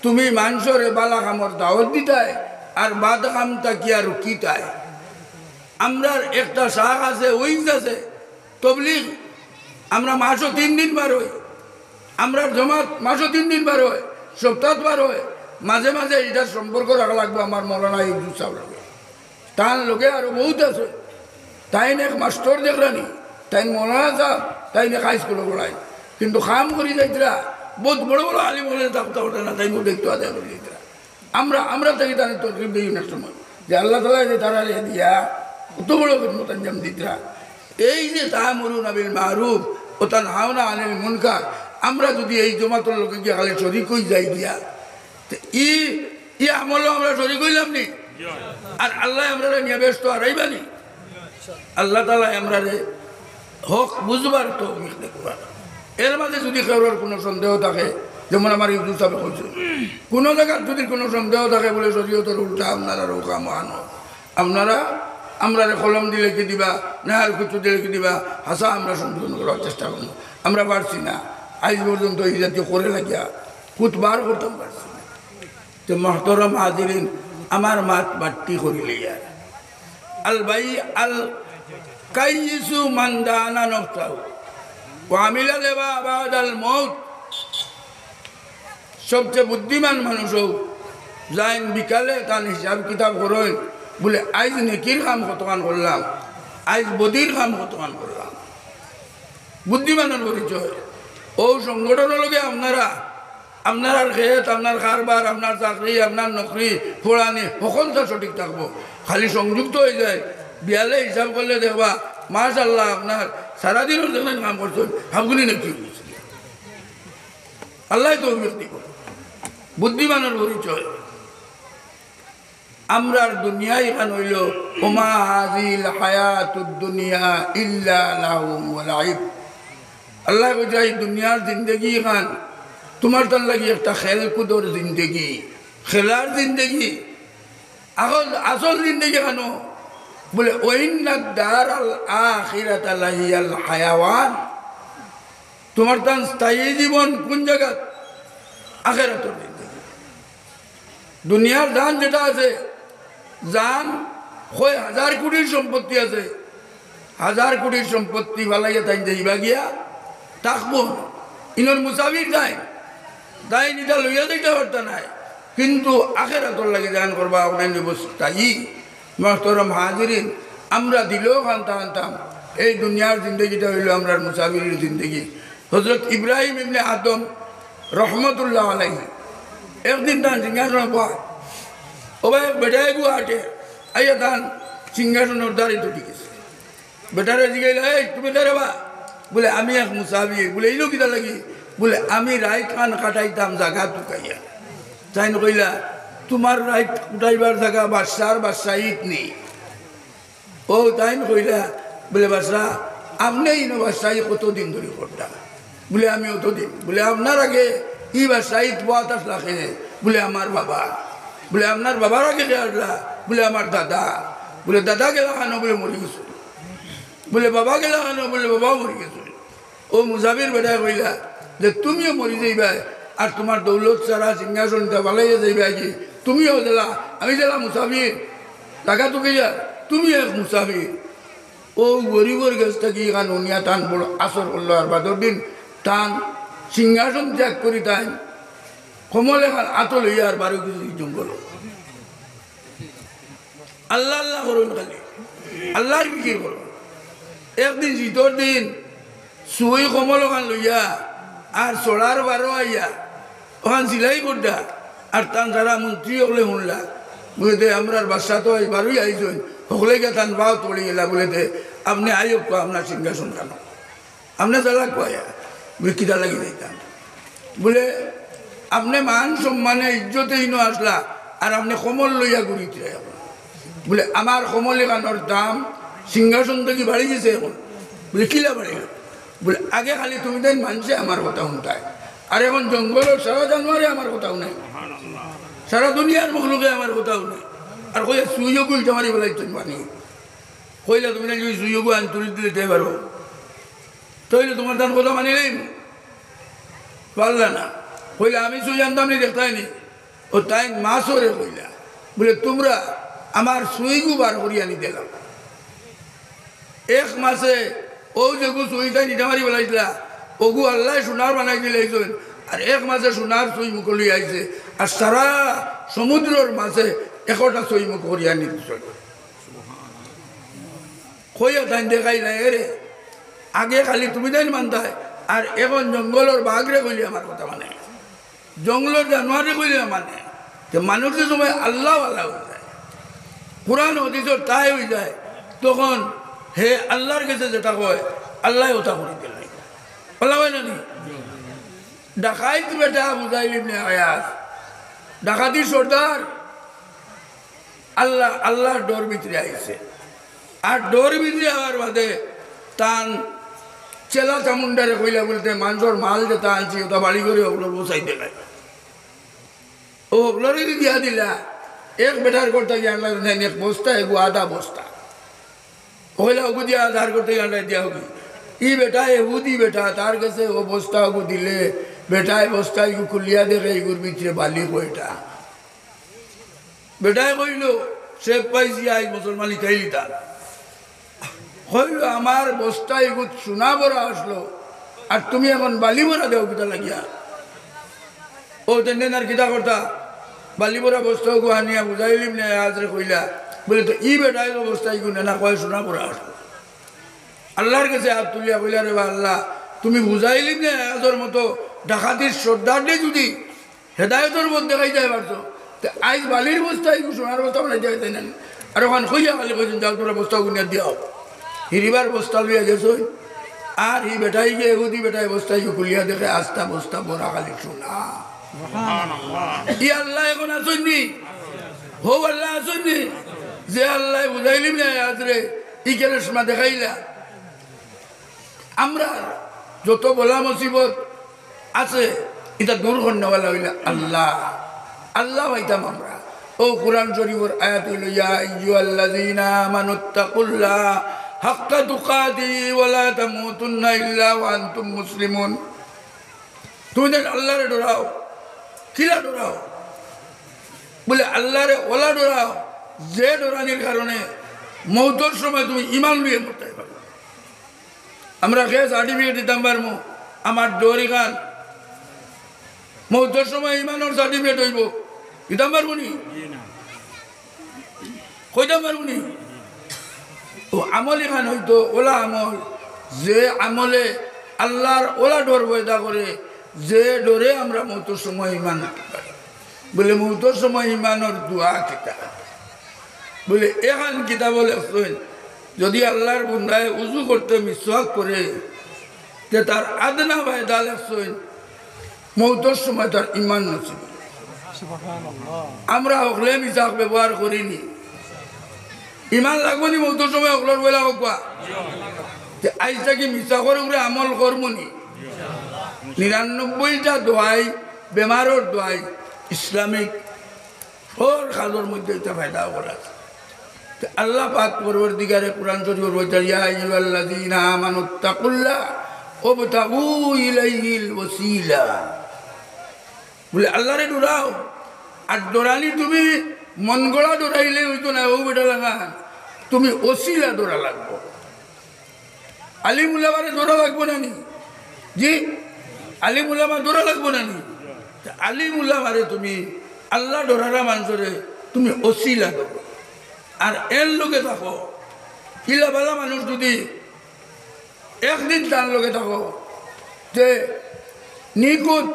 তুমি মানুষের বালা কামর দাওয়াত দিতায় আর বাদ কামটা কিয়া রুকিতায়। আমরা একটা শাখ আছে, উইংস আছে তবলিগ, আমরা মাসও 3 দিন বার হয়, আমরা জমাত মাসও 3 দিন বার হয়, সপ্তাহ বার হয়। মাঝে মাঝে এটার সম্পর্ক রাখা লাগবে আমার মৌলানা ইউসুফ সাহেব লাগে, তার লোকে আরো বহুত আছে। তাই এক মাস্টার দেখলানি, তাই মৌলানা সাহেব, তাই না হাই স্কুলে পড়াই, কিন্তু খাম করি যাইতরা বহুত বড় বড় আলিম হলে থাকতে ওঠে না, তাই দেখতে আদায় করে যাইতরা। আমরা তাই তাদের তরকিব দিই না সময় যে আল্লাহ তালা যে তারা দিয়া অত বড় মতাঞ্জাম দিতরা। এই যে তা'মুরুনা বিল মা'রুফ ওয়া তানহাউনা আনিল মুনকার, আমরা যদি এই জমাতের লোকে গিয়ে খালি শরীক হয়ে যাই দিয়া, ই আমলও আমরা শরীক হইলাম নি, আর আল্লাহ আমরা নিয়ে ব্যস্ত হারাইবানি। আল্লাহ তালা আমরা হক বুঝবার তো এর মাঝে যদি কারোর কোনো সন্দেহ থাকে, যেমন আমার ইউসুফ সাহেব বলছে, কোনো জায়গার যদি কোনো সন্দেহ থাকে বলে শরীয়তের উল্টা আপনারা রোকা মহানো, আপনারা আমরা কলম দিয়ে লিখে দিবা না আর কিছু দিয়ে লিখে দিবা, হাসা আমরা সংশোধন করার চেষ্টা করবো। আমরা পারছি না আজ পর্যন্ত এই জাতীয় করে লাগিয়া খুঁতবার করতাম পারছি না। তো মহতরম হাজিরিন, আমার মাত বাট্টি করিলে ইয়ার আল ভাই আল কাইসু মান দানা নফসাহু ওয়া আমিলা লিমা বাদাল মউত। সবচেয়ে বুদ্ধিমান মানুষ যাইন বিকালে তার হিসাব কিতাব করেন বলে আজ নেকির কাম কতখান করলাম, আজ বদির কাম কতখান করলাম। বুদ্ধিমানের পরিচয় ও সংগঠনের লগে আপনার খেত, আপনার কারবার, আপনার চাকরি, আপনার নকরি ফোড়ানি সকলটা সঠিক থাকবো। খালি সংযুক্ত হয়ে যায় বিয়ালে হিসাব করলে দেখবা মাশাআল্লাহ আপনার সারাদিনের জন্য কাম করছেন, হামগুলি নাকি আল্লাহ তো দিব। বুদ্ধিমানের পরিচয় আমরার দুনিয়া এখান হইল ওমা হাজিল হায়াতুদ দুনিয়া ইল্লা লাহুম ওয়া লাইব। আল্লাহ কইছে এই দুনিয়ার জিন্দগি এখান তোমার তার লাগি একটা খেলকুদর জিন্দগি, খেলার জিন্দগি। আসল জিন্দগি কেন বলে ওয়াইন্না দারাল আখিরাতা লাহিয়াল হায়াওয়ান। তোমার তার স্থায়ী জীবন কোন জায়গা? আখিরাতের জিন্দগি। দুনিয়ার জান যেটা আছে, জান 1000 কোটির সম্পত্তি আছে, 1000 কোটির সম্পত্তি ভালাইয়া তাই যাইবা গিয়া থাকবো ইনর মুসাফির যায় তাই নিটা লইয়া দিতে পারত নাই, কিন্তু আখিরাতর লাগে জান করবা অন্যান্য তাই। মহতরম হাজিরিন, আমরা দিলেও খানতাম এই দুনিয়ার জিন্দগিটা হইল আমরা মুসাফিরের জিন্দগি। হজরত ইব্রাহিম ইবনে আদম রহমতুল্লাহ আলাইহি একদিন তান সিংহাসন পায়, ও ভাই বেটায় গু আটে আইয়া তান সিংহাসনের দ্বারে তো গেছে। বেটারে জিগাইল, এই তুমি দাঁড়ে বা? বলে আমি এক মুসাফির। বলে এই লোকিটা লাগি? বলে আমি রাইট খান কাটাইতাম জায়গা টুকাইয়া। তাই কইলা তোমার রাইট উঠাইবার জায়গা বাদশাহ ঈদ নেই। ও তাই কইলা বলে বাদশাহ আপনি ইনো বাদশাহী কতদিন ধরে করতাম? বলে আমি অতদিন। বলে আপনার আগে ইবার সাইদ বাত আসলা খেয়ে বলে আমার বাবা, বলে আপনার বাবারা কে আসলা, বলে আমার দাদা, বলে দাদা কে লাগানো, বলে মরে গেছে, বলে বাবা কে লাগানো, বলে বাবা মরে গেছে। ও মুসাফির বেটায় কইলা যে তুমিও মরি যাইবা আর তোমার দৌলত সারা সিংহাসনটা বালাইয়া যাইবা, কি তুমিও দিলা, আমি দিলাম মুসাফির, টাকা তো গিয়া তুমি এক মুসাফির। ও গরিবর গাছ থেকে এখান উনিয়া টান বড় আসর করলো, আর বাদর দিন টান সিংহাসন ত্যাগ করি তাই কমল এখান আতল হইয়া আর 12 কিছু জঙ্গল। আল্লাহ আল্লাহ করুন, খালি আল্লাহর বিক্রি করুন। একদিন শীতর দিন সুই কমল ওখান লইয়া আর চড়ার 12 আইয়া ওখান সিলাই করতা, আর টান যারা মন্ত্রী হলে শুনলা বলে আমরা বাদশা তো 12ই আইসেন, সকলে গিয়ে টান পাও তড়ি গেলা, বলে আপনি আইব আপনার সিংহাসন কেন, আপনার জ্বালা কয়া বলে কিটা লাগি যাইতাম, বলে আপনি মান সম্মানে ইজ্জতেই ন আসলা আর আপনি কমল লইয়া ঘুরিতে, বলে আমার কমল এখানোর দাম সিংহাসন থেকে বাড়ি গেছে এখন, বলে কিলা বাড়ি, বলে আগে খালি তুমি দেন মানুষে আমার কথা শুনতায়, আর এখন জঙ্গলের সারা জানুয়ারি আমার কথাও নাই, সারা দুনিয়ার মখলুকে আমার কথাও নাই, আর কইয়া সুইযোগ উল্টা মারি বেলাই তুমি পানি কইলা তুমি নাকি সুইযোগ আন তুলি দিতে পারো, তৈলে তোমার দান কথা মানি নেই পারলা না, কইলা আমি সুই আনতাম নি দেখতাই নি, ও তাই মাছরে কইলা বলে তোমরা আমার সুইগু বার করিয়া নি দিলাম, এক মাসে ও যেগু সুইটাই নিতে মারি বেলাইছিলা ওগু আল্লাহ সোনার বানাই দিলেন, আর এক মাসে সোনার সুই মুখলি আইছে, আর সারা সমুদ্রের মাঝে 1টা সুই মুখ করিয়া নিতে কইয়া তাই দেখাই নাই রে, আগে খালি তুমি তাই মানতায়, আর এখন জঙ্গলের বাঘরে কইলে আমার কথা মানে, জঙ্গলের জানোয়ারে কইলে মানে, যে মানুষের সময় আল্লাহ আল্লাহ হয়ে যায়, কোরআন হাদিসের তাই হয়ে যায়, তখন হে আল্লাহর কাছে যেটা কয় আল্লাহ ওটা করে দিল, বলা হয় না নি? ডাকাইত বেটা বুঝাইল ইবনে আয়াস, ডাকাতির সর্দার আল্লাহ আল্লাহর ডোর ভিতরে আইছে, আর ডোর ভিতরে আবার বাদে টান চেলা চামুন্ডারে কইলা বলতে মানুষের মাল যেটা আনছি ওটা বাড়ি করে ওগুলোর বসাই দিলাই, ও ওগুলোরই দিয়া দিলা, এক বেটার করতে গিয়ে আনলা এক বস্তা এগু আধা বস্তা, কইলা ওগু দিয়া আধার করতে গিয়ে আনলাই দিয়া হোক, ই বেটা এহুদি বেটা তার কাছে ও বস্তা ওগু দিলে বেটায় বস্তা এগু খুলিয়া দেখে এগুর ভিতরে বালি কইটা, বেটায় কইল সে পাইছি আই মুসলমানি খাইলি তার, কইল আমার বস্তা এগু সোনা ভরা আসলো আর তুমি এখন বালি ভরা দেও কিতা লাগিয়া, ও তেন আর কিতা করতা বালি ভরা বস্তা ওগু আনিয়া বুঝাইলিম না আজরে কইলা, বলে তো ই বেটায় বস্তা এগু নেনা কয় সোনা ভরা আসলো, আল্লাহর কাছে হাত তুলিয়া কইলা রে আল্লাহ তুমি বুঝাইলি না আজর মতো ডাকাতির সর্দারকে যদি হেদায়তের মধ্যে দেখাই যায় পারতো, আইজ বালির বস্তা এগু সোনার বস্তা বানাই যাইতে নেন, আর ওখানে কইয়া খালি কইছেন যাও তোরা বস্তা গুনিয়া দিয়াও, হিরিবার বস্তা লইয়া গেছো, আর হি বেটাই গিয়ে এগুদি বেটাই বস্তাই খুলিয়া দেখে আস্তা বস্তা বড়া খালি সোনা, ই আল্লাহ এখন আসেননি, হো আল্লাহ আসেননি, যে আল্লাহ বুঝাইলিম না আজরে ই কেরেসমা দেখাইলা, আমরা যত বলা মুসিবত আছে এটা দূর করেওয়ালা হইলে আল্লাহ আল্লাহ হইতাম আমরা। ও কুরআন শরীফের আয়াত হইল ইয়া আইয়ুহাল্লাযীনা আমানুত্তাকুল্লাহ হাক্কা তুকাতি ওয়া লা তামুতুন্না ইল্লা ওয়া আনতুম মুসলিমুন, তুমি আল্লাহরে ডরাও, কিলা ডরাও, বলে আল্লাহরে ওলা ডরাও যে ডরানির কারণে মৌতের সময় তুমি ইমান নিয়ে মরতে পারো। আমরা কে সার্টিফিকেট দিতাম পারবো আমার ডরি গান মৌতের সময় ইমানের সার্টিফিকেট হইব দিতাম পারবো নি, কইতাম পারবো নি? ও আমল এখান হইতো ওলা আমল যে আমলে আল্লাহর ওলা ডর বয়দা করে, যে ডরে আমরা মৌতের সময় ইমান আনতে পারি। বলে মৌতের সময় ইমানের দোয়া কিতাব, বলে এখান কিতাব লেখছেন যদি আল্লাহর বন্ধায় উজু করতে মিসওয়াক করে যে তার আদনা বায়দা লেখছেন মৌতের সময় তার ইমান নসিব। আমরা হকলে মিসাক ব্যবহার করিনি, ইমান লাগবো নি মৌতের সময় হকলার বেলা হকুয়া যে আইসা কি মিসা করে আমল করবো নি। 99টা দোয়াই বেমারর দোয়াই ইসলামিক সর খাজর মধ্যে এটা ফায়দা করা আল্লাহ পাক পরবর্তীকারে কোরআন শরীফের বলতে ইয়া আইয়ুহাল্লাযীনা আমানুত্তাকুল্লাহ ওয়াবতাগু ইলাইহিল ওয়াসিলা বলে আল্লাহরে ডরাও আর ডরানি তুমি মন গড়া ডরাইলে হইতো না ও বেটা লাগান তুমি ওসিলা ডরা লাগবো আলিমুল্লাহরে ডরা লাগবো না নি জি আলিমুল্লাহ ডরা লাগবো না নি আলিমুল্লাহরে তুমি আল্লাহ ডরারা মানুষরে তুমি ওসিলা ডরো আর এর লোকে থাকো কিলাবালা মানুষ যদি একদিন তার লোকে থাকো যে নিকুত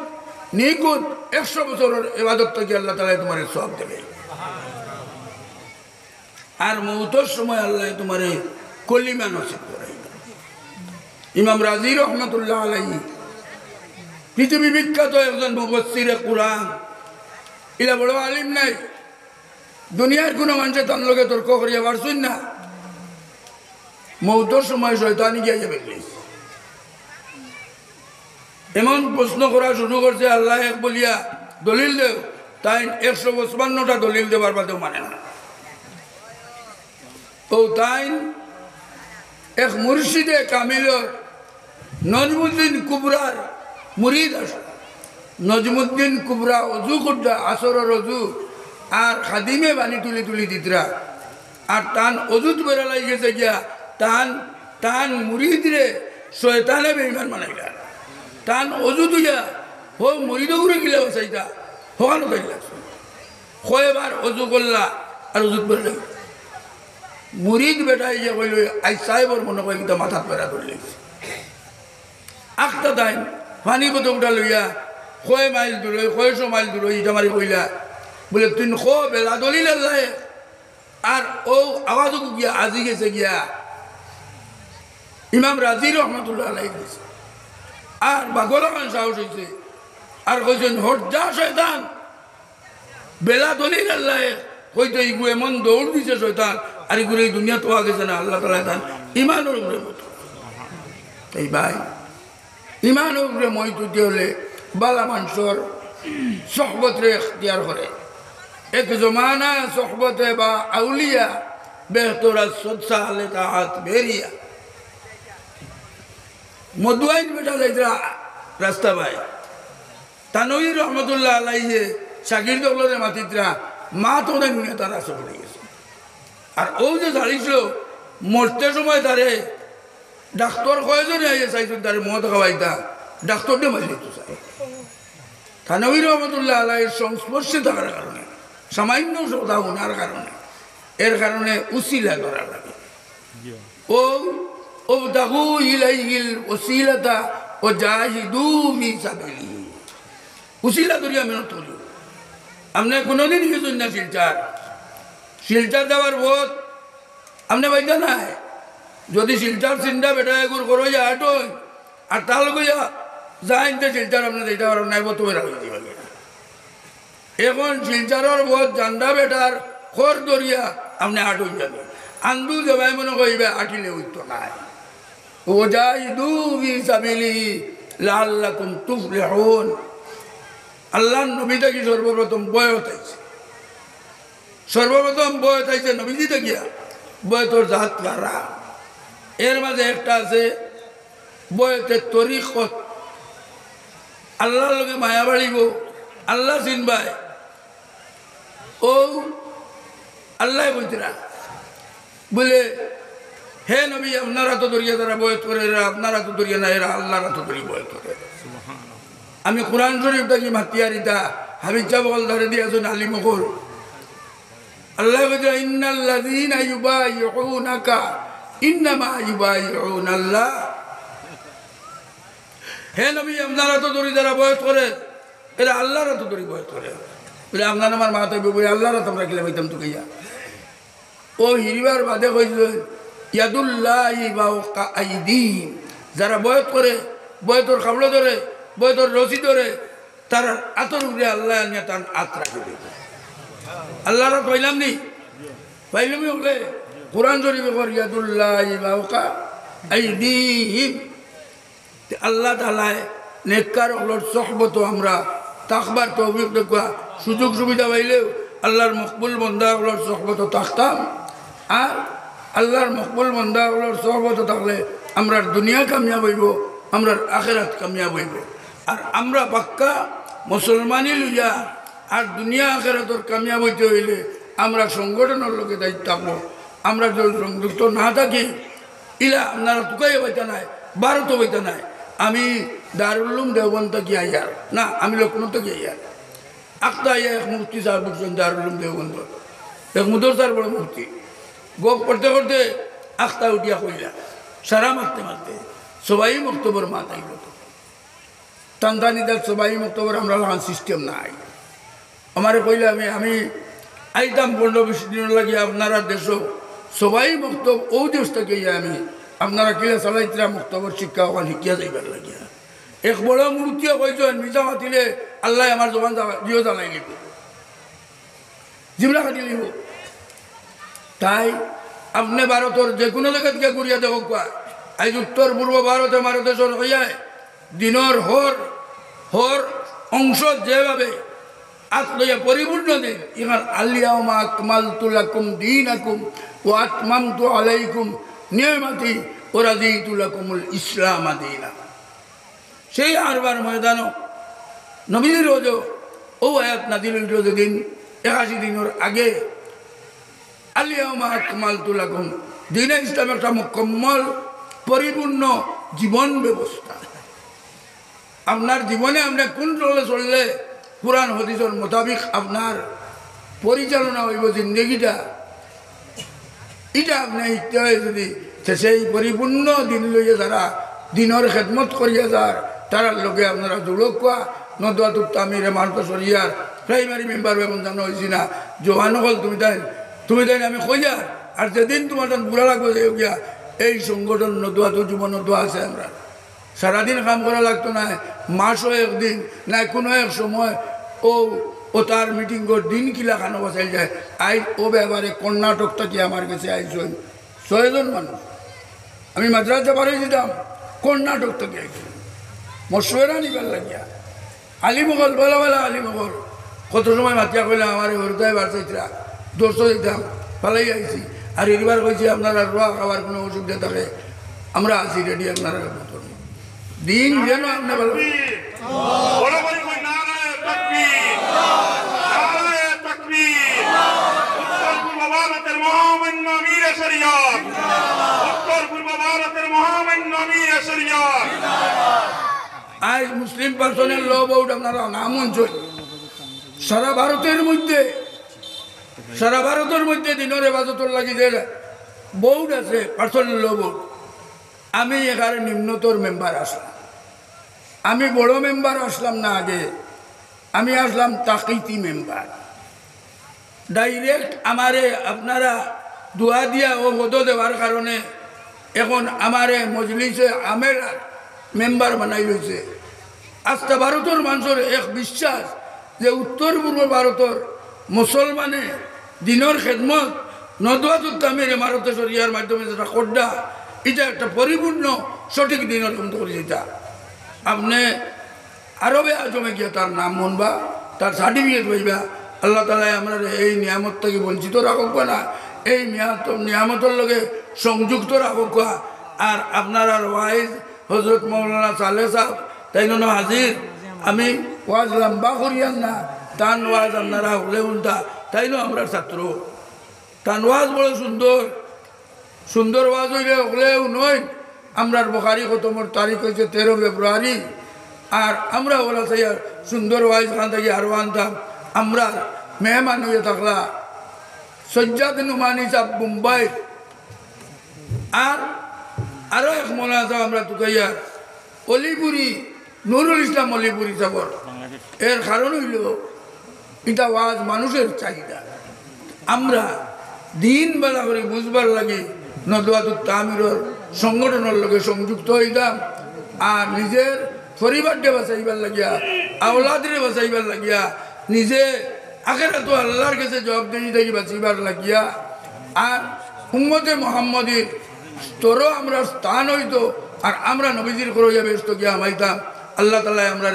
100 বছরের ইবাদত থেকে আল্লাহ তাআলা তোমার সওয়াব দেবে আর মৌতের সময় আল্লাহ তোমার কলিমা নসিব করে ইমাম রাজি রহমতুল্লাহ আলাইহি পৃথিবী বিখ্যাত একজন মুফাসসিরে কুরআন ইলা বড় আলিম নাই দুনিয়ার কোনো মানুষের তার লোকে তর্ক করিয়া পারছুন না মৌতের সময় শয়তানি গিয়ে যাবে এমন প্রশ্ন করা শুরু করছে আল্লাহ এক বলিয়া দলিল দেও তাই 155টা দলিল দেবার বাদেও মানে না তো তাই এক মুর্শিদে কামিলর নজমুদ্দিন কুবরার মুরিদ আছে নজমুদ্দিন কুবরা অজু করটা আসরের অজু আর খাদিমে বানি তুলি দিতরা আর টান অজুত বেড়ালাই গেছে গিয়া টান মুরিদ রে শয়তানে বেঈমান বানাইলা টান অজু তুইয়া হো মুরিদ ঘুরে গিলা বসাইতা হকানো তাই লাগছে কয়বার অজু করলা আর অজুত বেড়াই মুরিদ বেটাই যে কইল আই সাহেবর মনে কয় কিন্তু মাথাত বেড়া ধরে লেগেছে আখটা তাই পানি কত উঠা লইয়া 100 মাইল দূরে 100 মাইল দূরে ইটা মারি কইলা বলে তুই বেলা দলিল আল্লাহ আর ও আওয়াজ গিয়া আজি গেছে গিয়া ইমাম রাজি রহমতুল্লাহ আলাইহি গেছে আর বাগলান সাহস হয়েছে আর কইছেন হট যা শয়তান বেলা দলিল আল্লাহ হয়তো ইগু এমন দৌড় দিছে শয়তান আর ইগুলো এই দুনিয়া তো গেছে না আল্লাহ তাআলা দান ইমানের উপরে মতো এই ভাই ইমানের উপরে মই তুই হলে বালা মানুষের সোহবতরে ইখতিয়ার করে এক জমানা সোহবতে বা আউলিয়া বেহতর সদসা আলে তাহাত বেরিয়া মধুয়াইন বেটা যাইতরা রাস্তা ভাই তানবী রহমতুল্লাহ আলাইহি শাকির দৌলরে মাতিতরা মা তো না নিয়ে তারা আসে পড়ে গেছে আর ও যে দাঁড়িয়েছিল মরতে সময় তারে ডাক্তার কয়জনে আইয়ে চাইছেন তারে মদ খাওয়াইতা ডাক্তারটা মারি দিত চাই থানবী রহমতুল্লাহ আলাইহির সংস্পর্শে থাকার কারণে সামান্য সদা ওনার কারণে এর কারণে উসিলা করা লাগে ও ওবতাগু ইলাইহিল ওসিলাতা ও জাহিদু ফি সাবিলিহি উসিলা করিয়া মেহনত করি আপনি কোনোদিন গেছেন না শিলচার যাওয়ার বোধ আপনি বাইদা নাই যদি শিলচার চিন্তা বেটা এগুর করো যা আটোই আর তাল গইয়া যাইন যে শিলচার আপনি যেটা পারেন নাই বোধ বেড়া হয়ে যাবে এখন শিলচারের বোধ জান্ডা বেটার খর দরিয়া আপনি আটই যাবে আন্দু যাবাই মনে কইবে আটিলে হইতো নাই ও জাহিদু ফি সাবিলিহি লাআল্লাকুম তুফলিহুন আল্লাহর নবীটা কি সর্বপ্রথম বয়স আইছে সর্বপ্রথম বয়স আইছে নবীজিতে গিয়া বয়তর জাত কারা এর মাঝে একটা আছে বয়তের তরিকত আল্লাহর লগে মায়া বাড়িব আল্লাহ চিনবাই ও আল্লাহ বলছিরা বলে হে নবী আপনারা তো দরিয়া তারা বয়স করে এরা আপনারা তো দরিয়া না এরা আল্লাহরা তো দরিয়া বয়স করে আমি কোরআন শরীফটা কি মাতিয়ারিতা হাবিজ বল ধরে দিয়েছেন আলী মকর আল্লাহ বলছে ইন্নাল্লাযীনা ইউবাইউনাকা ইন্নামা ইউবাইউনাল্লাহ হে নবী আপনারা তো দড়ি যারা বয়স করে এরা আল্লাহরা তো দড়ি বয়স করে বলে আপনার আমার মাথায় বই আল্লাহরা তোমরা গেলে বইতাম তো কইয়া ও হিরিবার বাদে কইলেন ইয়াদুল্লাহি ফাওকা আইদিহিম যারা বয়স করে বয়তর খাবলো ধরে বয়তর রশি ধরে তার আতর উপরে আল্লাহ নিয়ে তার আত রাখে দেবে আল্লাহরা কইলাম নি পাইলামই হলে কোরআন শরীফে কর ইয়াদুল্লাহি ফাওকা আইদিহিম আল্লাহ তাআলা নেককার হলোর সোহবত আমরা তাকবার তৌফিক দেখা সুযোগ সুবিধা পাইলেও আল্লাহর মকবুল বন্দাগুলোর সহবত থাকতাম। আর আল্লাহর মকবুল বন্দাগুলোর সহবত থাকলে আমরা দুনিয়া কামিয়াব হইব, আমরা আখেরাত কামিয়াব হইব। আর আমরা পাক্কা মুসলমানি লইয়া আর দুনিয়া আখেরাতর কামিয়াব হইতে হইলে আমরা সংগঠনের লোকে দায়িত্ব থাকবো। আমরা যদি সংযুক্ত না থাকি ইলা আপনারা টুকাইয়া পাইতে নাই, ভারতও পাইতে নাই। আমি দারুল উলুম দেওবন্দ থেকে আইয়ার না, আমি লক্ষ্ণৌ থেকে আইয়ার। আখতা আইয়া এক মুফতি সাহেব বুঝছেন দারুল উলুম দেওবন্দ, এক মুদরসার বড় মুফতি। গোপ করতে করতে আখতা উঠিয়া কইলা সারা মারতে মারতে সবাই মক্তবর মা তাইল। তান্তানিদার সবাই মক্তবর আমরা লাগান সিস্টেম নাই। আমার কইলে আমি আইতাম 15-20 দিন লাগিয়ে আপনারা দেশ সবাই মক্তব ও দেশ থেকে আমি আপনারা কিলা চালাইতরা মক্তবর শিক্ষা ওখান শিক্ষা যাইবার লাগিয়া। এক বড় মূর্তিও কইছেন মিজা মাতিলে আল্লাহ আমার জবান জিও জ্বালাই লিব, জিমলা কাটি লিব। তাই আপনি ভারতের যে কোনো জায়গা থেকে ঘুরিয়া দেখো আজ উত্তর পূর্ব ভারতে ভারতেশ্বর হইয়ায় দিনের হর অংশ যেভাবে আত্মীয় পরিপূর্ণ দিন ইমার আলিয়ামা আকমালতু লাকুম দীনাকুম ওয়া আতমামতু আলাইকুম নিয়ামতি ওয়া রাদিতু লাকুমুল ইসলাম দীনা। সেই আরবার ময়দানও নবীর রোজ ও আয়াত নাজিল হইল যেদিন 81 দিনের আগে আলিয়ামা আকমালতু লাকুম দীনে ইসলাম একটা মুকম্মল পরিপূর্ণ জীবন ব্যবস্থা। আপনার জীবনে আপনি কোন চলে চললে কুরআন হাদিসের মোতাবিক আপনার পরিচালনা হইব জিন্দগিটা, এটা আপনি শিখতে হয়। যদি সেই পরিপূর্ণ দিন লইয়া যারা দিনের খেদমত করিয়া যার তার লোকে আপনারা জুড়ক কোয়া নদুয়াতুর তামিরে মানত সরিয়ার প্রাইমারি মেম্বার বেমন জানো হয়েছি না জোহানো হল তুমি তাই আমি কইয়া। আর যেদিন তোমার বুড়া লাগবে গিয়া এই সংগঠন নদুয়াতু যুব নদুয়া আছে আমরা সারাদিন কাম করা লাগতো না, মাসও একদিন না কোনো এক সময় ও তার মিটিং দিন কিলা খানো বসাই যায়। আই ও ব্যাপারে কর্ণাটক থেকে আমার কাছে আইসন 6 জন মানুষ। আমি মাদ্রাসে পারে দিতাম, কর্ণাটক থেকে আইসন মশওয়ারা নিবার লাগিয়া। আলিমগল বেলা বেলা আলিমগল কত সময় মাতিয়া কইলে আমার হরদায় বাড়ছাইতরা দোষ দিতাম পালাই আইছি। আর এবার কইছি আপনারা রোয়া খাবার কোনো অসুবিধা থাকে আমরা আছি রেডি আপনারা দিন যেন আপনার ভালো আজ মুসলিম পার্সনের ল বোর্ড আপনারা নাম অঞ্চল সারা ভারতের মধ্যে দিনের হেফাজতর লাগি যে বোর্ড আছে পার্সনের ল বোর্ড। আমি এখানে নিম্নতর মেম্বার আসলাম, আমি বড় মেম্বার আসলাম না, আগে আমি আসলাম তাকিতি মেম্বার। ডাইরেক্ট আমারে আপনারা দোয়া দিয়া ও পদ দেওয়ার কারণে এখন আমারে মজলিসে আমের মেম্বার বানাই লইছে। আজকে ভারতের মানুষের এক বিশ্বাস যে উত্তর পূর্ব ভারতের মুসলমানে দিনের খেদমত নদুয়াতুর তামির মারতে সরিয়ার মাধ্যমে যেটা করডা এটা একটা পরিপূর্ণ সঠিক দিনের বন্ধ করে যেটা আপনি আরবে আজমে গিয়ে তার নাম মনবা, তার সার্টিফিকেট পাইবা। আল্লাহ তালা আমরা এই নিয়ামত থেকে বঞ্চিত রাখব না, এই নিয়ামতের লগে সংযুক্ত রাখব। আর আপনার আর ওয়াইজ হজরত মৌলানা সালেহ সাহেব তাই না হাজির। আমি ওয়াজ লম্বা করিয়ান না, তান ওয়াজ আপনারা হলে উল্টা তাই না আমরা ছাত্র। তান ওয়াজ বড় সুন্দর ওয়াজ হইলে হলেও নয়। আমরার বুখারী খতমের তারিখ হয়েছে 13 ফেব্রুয়ারি। আর আমরা ওলা চাই সুন্দর ওয়াইজ খান থেকে আরো আনতাম। আমরা মেহমান হয়ে থাকলা সজ্জাদ নুমানি সাহেব মুম্বাই। আর আরো এক মনে আছে আমরা তুকাইয়া অলিপুরি নুরুল ইসলাম অলিপুরি সাবর। এর কারণ হইল এটা ওয়াজ মানুষের চাহিদা। আমরা দিন বেলা করে বুঝবার লাগে নদুয়াতুর তামিরের সংগঠনের লগে সংযুক্ত হইতাম। আর নিজের পরিবারকে বাঁচাইবার লাগিয়া, আওলাদরে বাঁচাইবার লাগিয়া, নিজে আখেরাত আল্লাহর কাছে জবাবদেহি থেকে বাঁচিবার লাগিয়া। আর উম্মতে মুহাম্মদীর স্তরও আমরা স্থান হইতো। আর আমরা নবীজির করইয়া ব্যস্ত গিয়া আমাইতাম। আল্লাহ তাআলা আমরা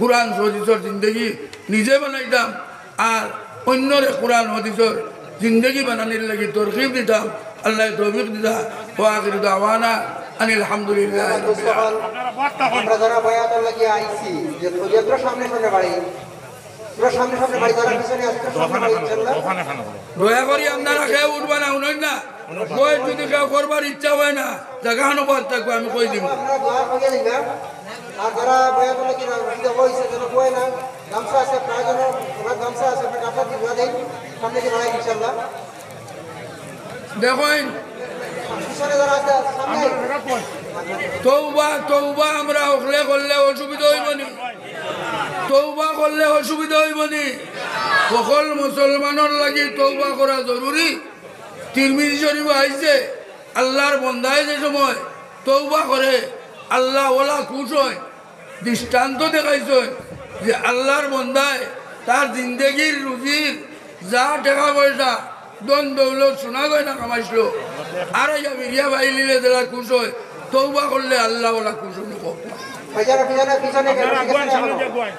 কোরআন হদিসর জিন্দগি নিজে বানাইতাম আর অন্যরে কোরআন হদিসর জিন্দগি বানানোর লাগি তরকিব দিতাম আল্লাহ তৌফিক দিতা ও আখির দাওয়ানা আনিল হামদুলিল্লাহ আমরা যারা বয়াতের লাগি আইছি যে ফরিয়াদর সামনে সামনে বাড়ি পুরো সামনে সামনে বাড়ি যারা পিছনে আসছে সামনে বাড়ি ইনশাআল্লাহ দয়া করি আপনারা কেউ উঠবা না উঠেন না বই যদি কেউ করবার ইচ্ছা হয় না জায়গা অনুবাদ থাকবো আমি কই দিব আমরা দোয়া করে দিবা আর যারা বয়াতের লাগি রশিদ হইছে যেন কই না গামছা আছে প্রয়োজন ওনার গামছা আছে আপনি কাপড় দিয়ে দেন সামনে দিয়ে বাড়ি ইনশাআল্লাহ দেখেন পিছনে যারা আছে সামনে তৌবা তৌবা আমরা ওখলে করলে অসুবিধা হইব নি তৌবা করলে অসুবিধা হইব নি সকল মুসলমানের লাগি তৌবা করা জরুরি তিরমিজি শরীফ আইছে আল্লাহর বন্দায় যে সময় তৌবা করে আল্লাহ ওলা খুশ হয় দৃষ্টান্ত দেখাইছে যে আল্লাহর বন্দায় তার জিন্দগির রুজির যা টাকা পয়সা দন দৌলত শোনা গয় না কামাইছিল আর বিরিয়া বাইলিলে যারা খুশ হয় তৌবা করলে আল্লাহ ওলা খুশ হইল বাজারে পিছনে পিছনে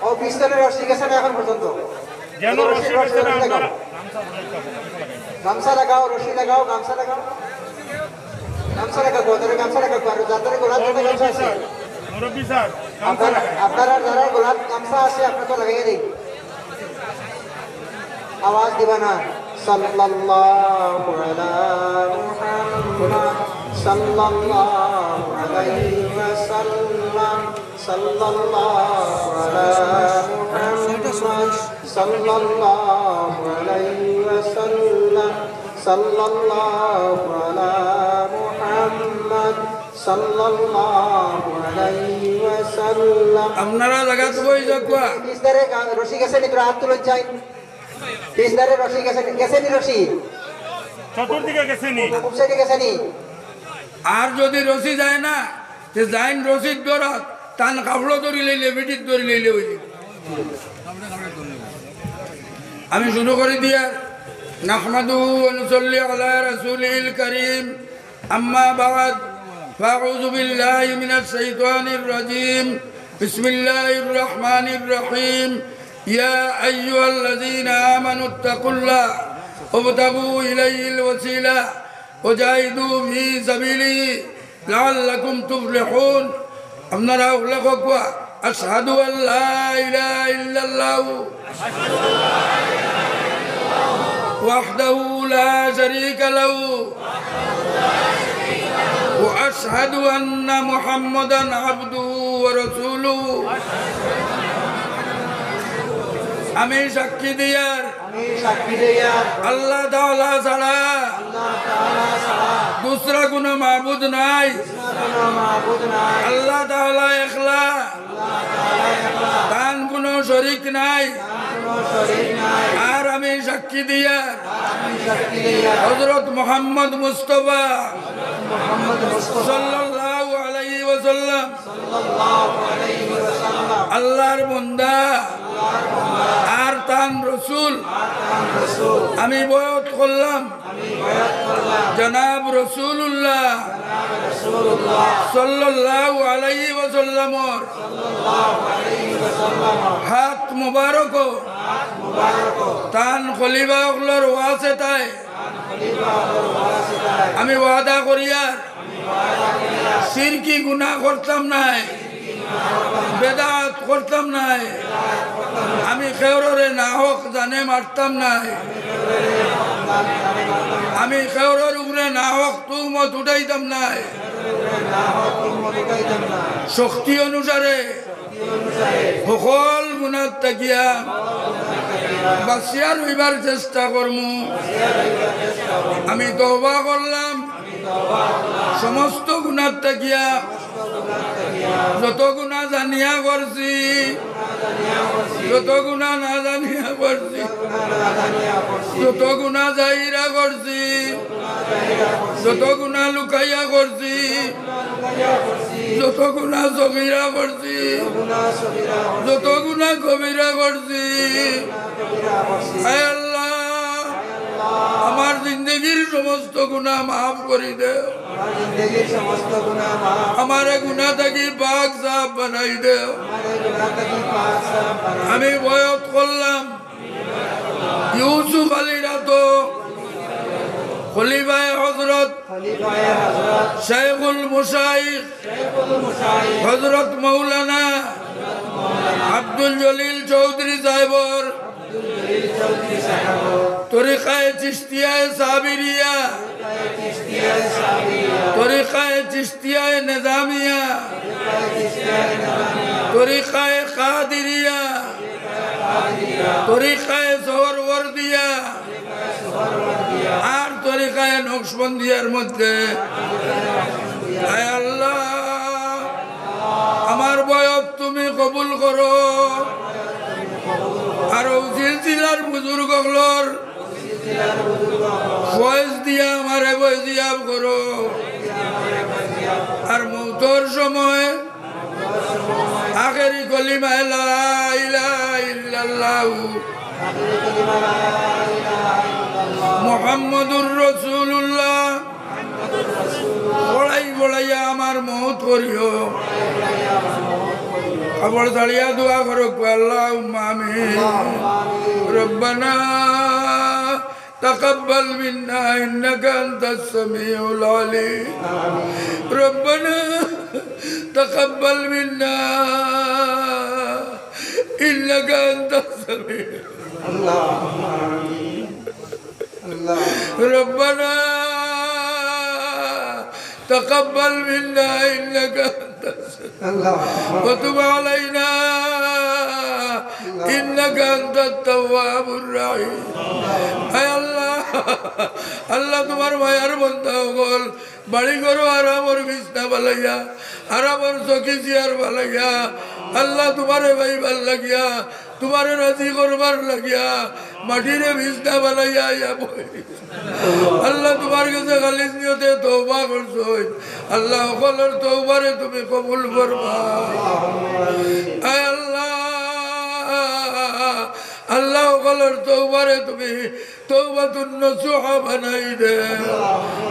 ও পিছনে রশি গেছে না এখন পর্যন্ত গামছা লাগাও রশি লাগাও গামছা লাগাও গামছা লাগাও গোদরে গামছা লাগাও আর যাদের গোলাপ যাদের গামছা আছে মুরব্বি স্যার আপনারা যারা গোলাপ গামছা আছে আপনারা তো লাগাই দিন আওয়াজ দিবা না সাল্লাল্লাহু আলা মুহাম্মদ সাল্লাল্লাহু আলাইহি ওয়াসাল্লাম সাল্লাল্লাহু আলা মুহাম্মদ সাল্লাল্লাহু আলাইহি ওয়াসাল্লাম সাল্লাল্লাহু আলা মুহাম্মদ সাল্লাল্লাহু আলাইহি ওয়াসাল্লাম আপনারা লাগাত বই যাকবা পিছদারে রশি গেছে নি তোরা হাত তুলে যাই পিছদারে রশি গেছে নি রশি চতুর্দিকে গেছে নি খুব সাইডে গেছে নি আর যদি রশি যায় না যে যাইন রশিদ দরাত তান কাপড় ধরি লইলে বেটির ধরি লইলে ওই আমি শুরু করে দিয়া নাহমাদুহু ওয়া নুসাল্লি আলা রাসূলিল কারীম আম্মা বা'দ ফাআউযু বিল্লাহি মিনাশ শাইতানির রাজীম বিসমিল্লাহির রহমানির রহিম ইয়া আইয়ুহাল্লাযীনা আমানুত্তাকুল্লাহ ওয়াবতাগু ইলাইহিল ওয়াসিলা وجاهدوا في سبيله لعلكم تفلحون আপনারা উল্লেখ করবা আশহাদু আল্লা ইলাহা ইল্লাল্লাহ ওয়াহদাহু লা শারীকা লাহু ওয়া আশহাদু আন্না মুহাম্মাদান আবদুহু ওয়া রাসূলুহু আমি সাক্ষী দিয়ার আল্লাহ তাআলা ছাড়া दूसरा गुना माबूद নাই আল্লাহ তাআলা একলা তার কোনো শরীক নাই আর আমি সাক্ষী দিয়া হযরত মুহাম্মদ মুস্তাফা সাল্লাল্লাহু আলাইহি ওয়াসাল্লাম আল্লাহর বান্দা আর তার রাসূল আমি বয়াত করলাম জনাব রাসূলুল্লাহ সাল্লাল্লাহু আলাইহি ওয়াসাল্লামর হাত মুবারক তান খলিফা হকলর ওয়াসিতায় আমি ওয়াদা করিয়ার শিরকি গুনাহ করতাম নাই বেদাত করতাম নাই আমি খেউরে না হোক জানে মারতাম নাই আমি খেউরের উপরে না হোক তুমত উঠাইতাম নাই শক্তি অনুসারে সকল গুণাত থাকিয়া বাঁচিয়া রইবার চেষ্টা করমু আমি তওবা করলাম সমস্ত গুণাত থাকিয়া যত গুণা জানিয়া করছি যত গুণা না জানিয়া করছি যত গুণা জাহিরা করছি যত গুণা লুকাইয়া করছি যত গুণা সগীরা করছি যত গুণা কবিরা করছি হে আল্লাহ আমার জিন্দগির সমস্ত গুণা মাফ করে দেও আমার জিন্দগির সমস্ত গুনাহ মাফ हमारे गुनाह तकी पाक साफ बनाई दे আমাদের গুনাহ থেকে পাক সাফ বানাই আমি বয়ত করলাম ইউসুফ আলীরা তো খলিফায়ে হযরত খলিফায়ে হযরত শাইখুল মুশাইখ শেখুল মুশাইখ হযরত মাওলানা আব্দুল জলিল চৌধুরী সাহেবর জলিল চৌধুরী সাহেব তরিকায়ে চিশতিয়ায়ে সাবিরিয়া চিশতিয়া সাবিয়া তরিকায়ে চিশতিয়ায়ে নিজামিয়া তরিকায়ে কাদিরিয়া তরিকায়ে সোহরওয়ার্দিয়া আর তরিকায়ে নকশবন্দিয়ার মধ্যে আয় আল্লাহ আমার বয়স তুমি কবুল করো আর সিলসিলার বুজুর্গগুলোর ফয়েজ দিয়া আমারে বয়জিয়াব করো আর মৌতর সময় আখেরি কলিমা লা ইলাহা ইল্লাল্লাহু মুহাম্মাদুর রাসূলুল্লাহ বড়াই বড়াইয়া আমার মৌত করিও খবর দাঁড়িয়া দোয়া করো আল্লাহুম্মা আমিন রব্বানা تقبل منا إنك أنت السميع العليم ربنا تقبل منا إنك أنت السميع اللهم آمين الله ربنا تقبل منا إنك أنت السميع اللهم وتب علينا إنك أنت التواب الرحيم أي الله الله তোমার মায়ার বন্ধা হল বাড়ি করো আরামর বিছনা বালাইয়া আরামর চকি চেয়ার বালাইয়া আল্লাহ তোমারে ভাই ভাল লাগিয়া তোমারে রাজি করবার লাগিয়া মাটিরে বিছনা বালাইয়া ইয়া বই আল্লাহ তোমার কাছে খালিস নিয়তে তওবা করছো আল্লাহ সকলের তওবারে তুমি কবুল করবা আয় আল্লাহ আল্লাহ সকলের তওবারে তুমি তওবাতুন নসুহা বানাই দে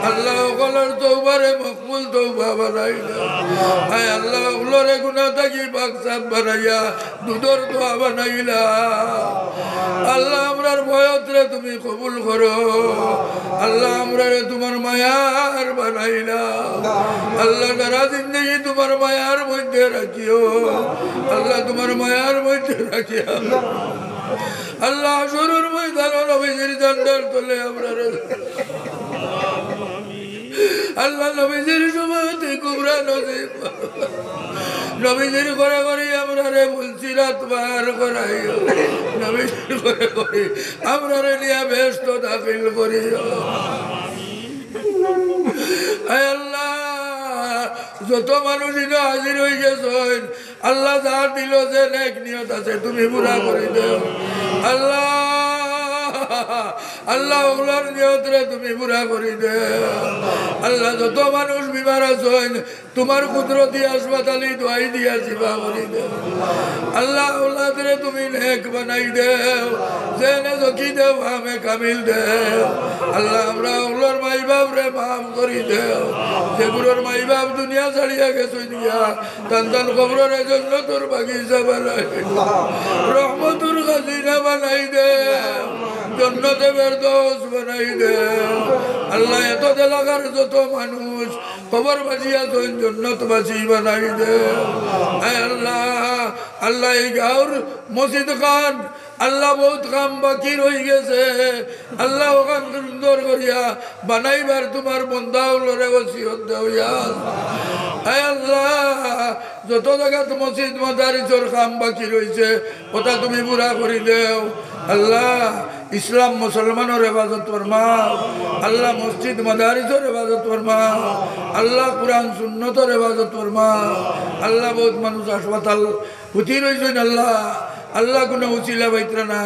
আল্লাহ সকলের তওবারে মকবুল তওবা বানাই দে আয় আল্লাহ সকলের গুনাহ থাকি পাক সাফ বানাইয়া দুধর দোয়া বানাইলা আল্লাহ আমরার বয়তরে তুমি কবুল করো আল্লাহ আমরারে তোমার মায়ার বানাইলা আল্লাহ সারা জিন্দগি তোমার মায়ার মধ্যে রাখিও আল্লাহ তোমার মায়ার মধ্যে রাখিও আল্লাহ শুরুর ময়দান নবীজির জান্নার তলে আমরা আল্লাহ নবীজির সময়তে কুবরা নসিব নবীজির করে করে আমরা রে মুলসিরাত পার করাইও নবীজির করে করে আমরা রে নিয়া ব্যস্ত দাখিল করিও আয় আল্লাহ যত মানুষ হাজির হয়ে গেছেন আল্লাহ যা দিল যে নেক নিয়ত আছে তুমি পুরা করে দাও আল্লাহ আল্লাহ ওগুলোর নিয়তরে তুমি পুরা করে দাও আল্লাহ যত মানুষ বিমার আছেন তোমার কুদরতি হাসপাতালে দোয়াই দিয়া জিবা করে দাও আল্লাহ ওলাদরে তুমি নেক বানাই দেও জেনে জকি দেও আমে কামিল দেও আল্লাহ আমরা ওগুলোর মাই বাপ রে মাফ করি দেও যেগুলোর মাই বাপ দুনিয়া ছাড়িয়া গেছে দিয়া তান তান খবরের জন্য তোর বাগিচা বানাই রহমতুর খাজিনা বানাই দেও জন্নতে বেরদৌস বানাই দেও আল্লাহ এত এলাকার যত মানুষ খবর বাজিয়া তোর জন্নতবাসী বানাই দেও আল্লাহ আল্লাহ এই গাঁর মসজিদ খান আল্লাহ বহুত কাম বাকি রয়ে গেছে আল্লাহ ওখান সুন্দর করিয়া বানাইবার তোমার বন্ধা হলরে ওসিয়ত দেও আয় আল্লাহ যত জায়গাত মসজিদ মাদারিসের কাম বাকি রয়েছে ওটা তুমি পুরা করে দেও আল্লাহ ইসলাম মুসলমানের হেফাজত ফরমাও আল্লাহ মসজিদ মাদারিসের হেফাজত ফরমাও আল্লাহ কুরআন সুন্নতের হেফাজত ফরমাও আল্লাহ বহুত মানুষ হাসপাতাল হুতি রয়েছেন আল্লাহ আল্লাহ কোনো উচিলা বাইত্রা না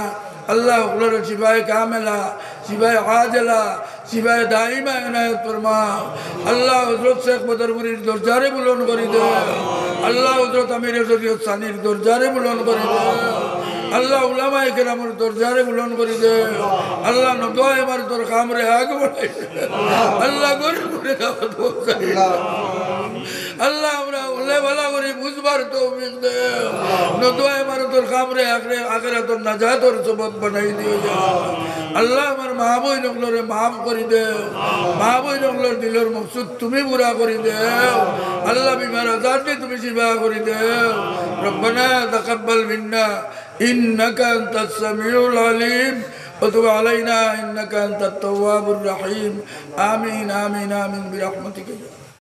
আল্লাহ ওগুলোর শিবায় কামেলা শিবায় আজেলা শিবায় দাইমা এনায়ত ফরমাও আল্লাহ হযরত শেখ বদরপুরীর দরজারে বুলন করে দেও আল্লাহ হযরত আমির শরীয়ত সানির দরজারে বুলন করে দেও আল্লাহ উলামায়ে কেরামের দরজারে বুলন্দ করে দে আল্লাহ নদোয়া এবার তোর কামরে আগ বাড়াই আল্লাহ গরিব করে দাওয়াত পৌঁছাই আল্লাহ আমরা উল্লে ভালা করি বুঝবার তৌফিক দে নদোয়া এবার তোর কামরে আগরে তোর নাজাতর সবব বানাই দিও আল্লাহ আমার মা বই নগলরে মাফ করে দে মা বই নগলর দিলের মকসুদ তুমি পুরা করে দে আল্লাহ বিমার আজাদকে তুমি শিফা করে দে রব্বানা তাকাব্বাল মিন্না ইন্নাকা আনতাস সামিউল আলিম وتب علينا إنك أنت التواب الرحيم آمين آمين آمين برحمتك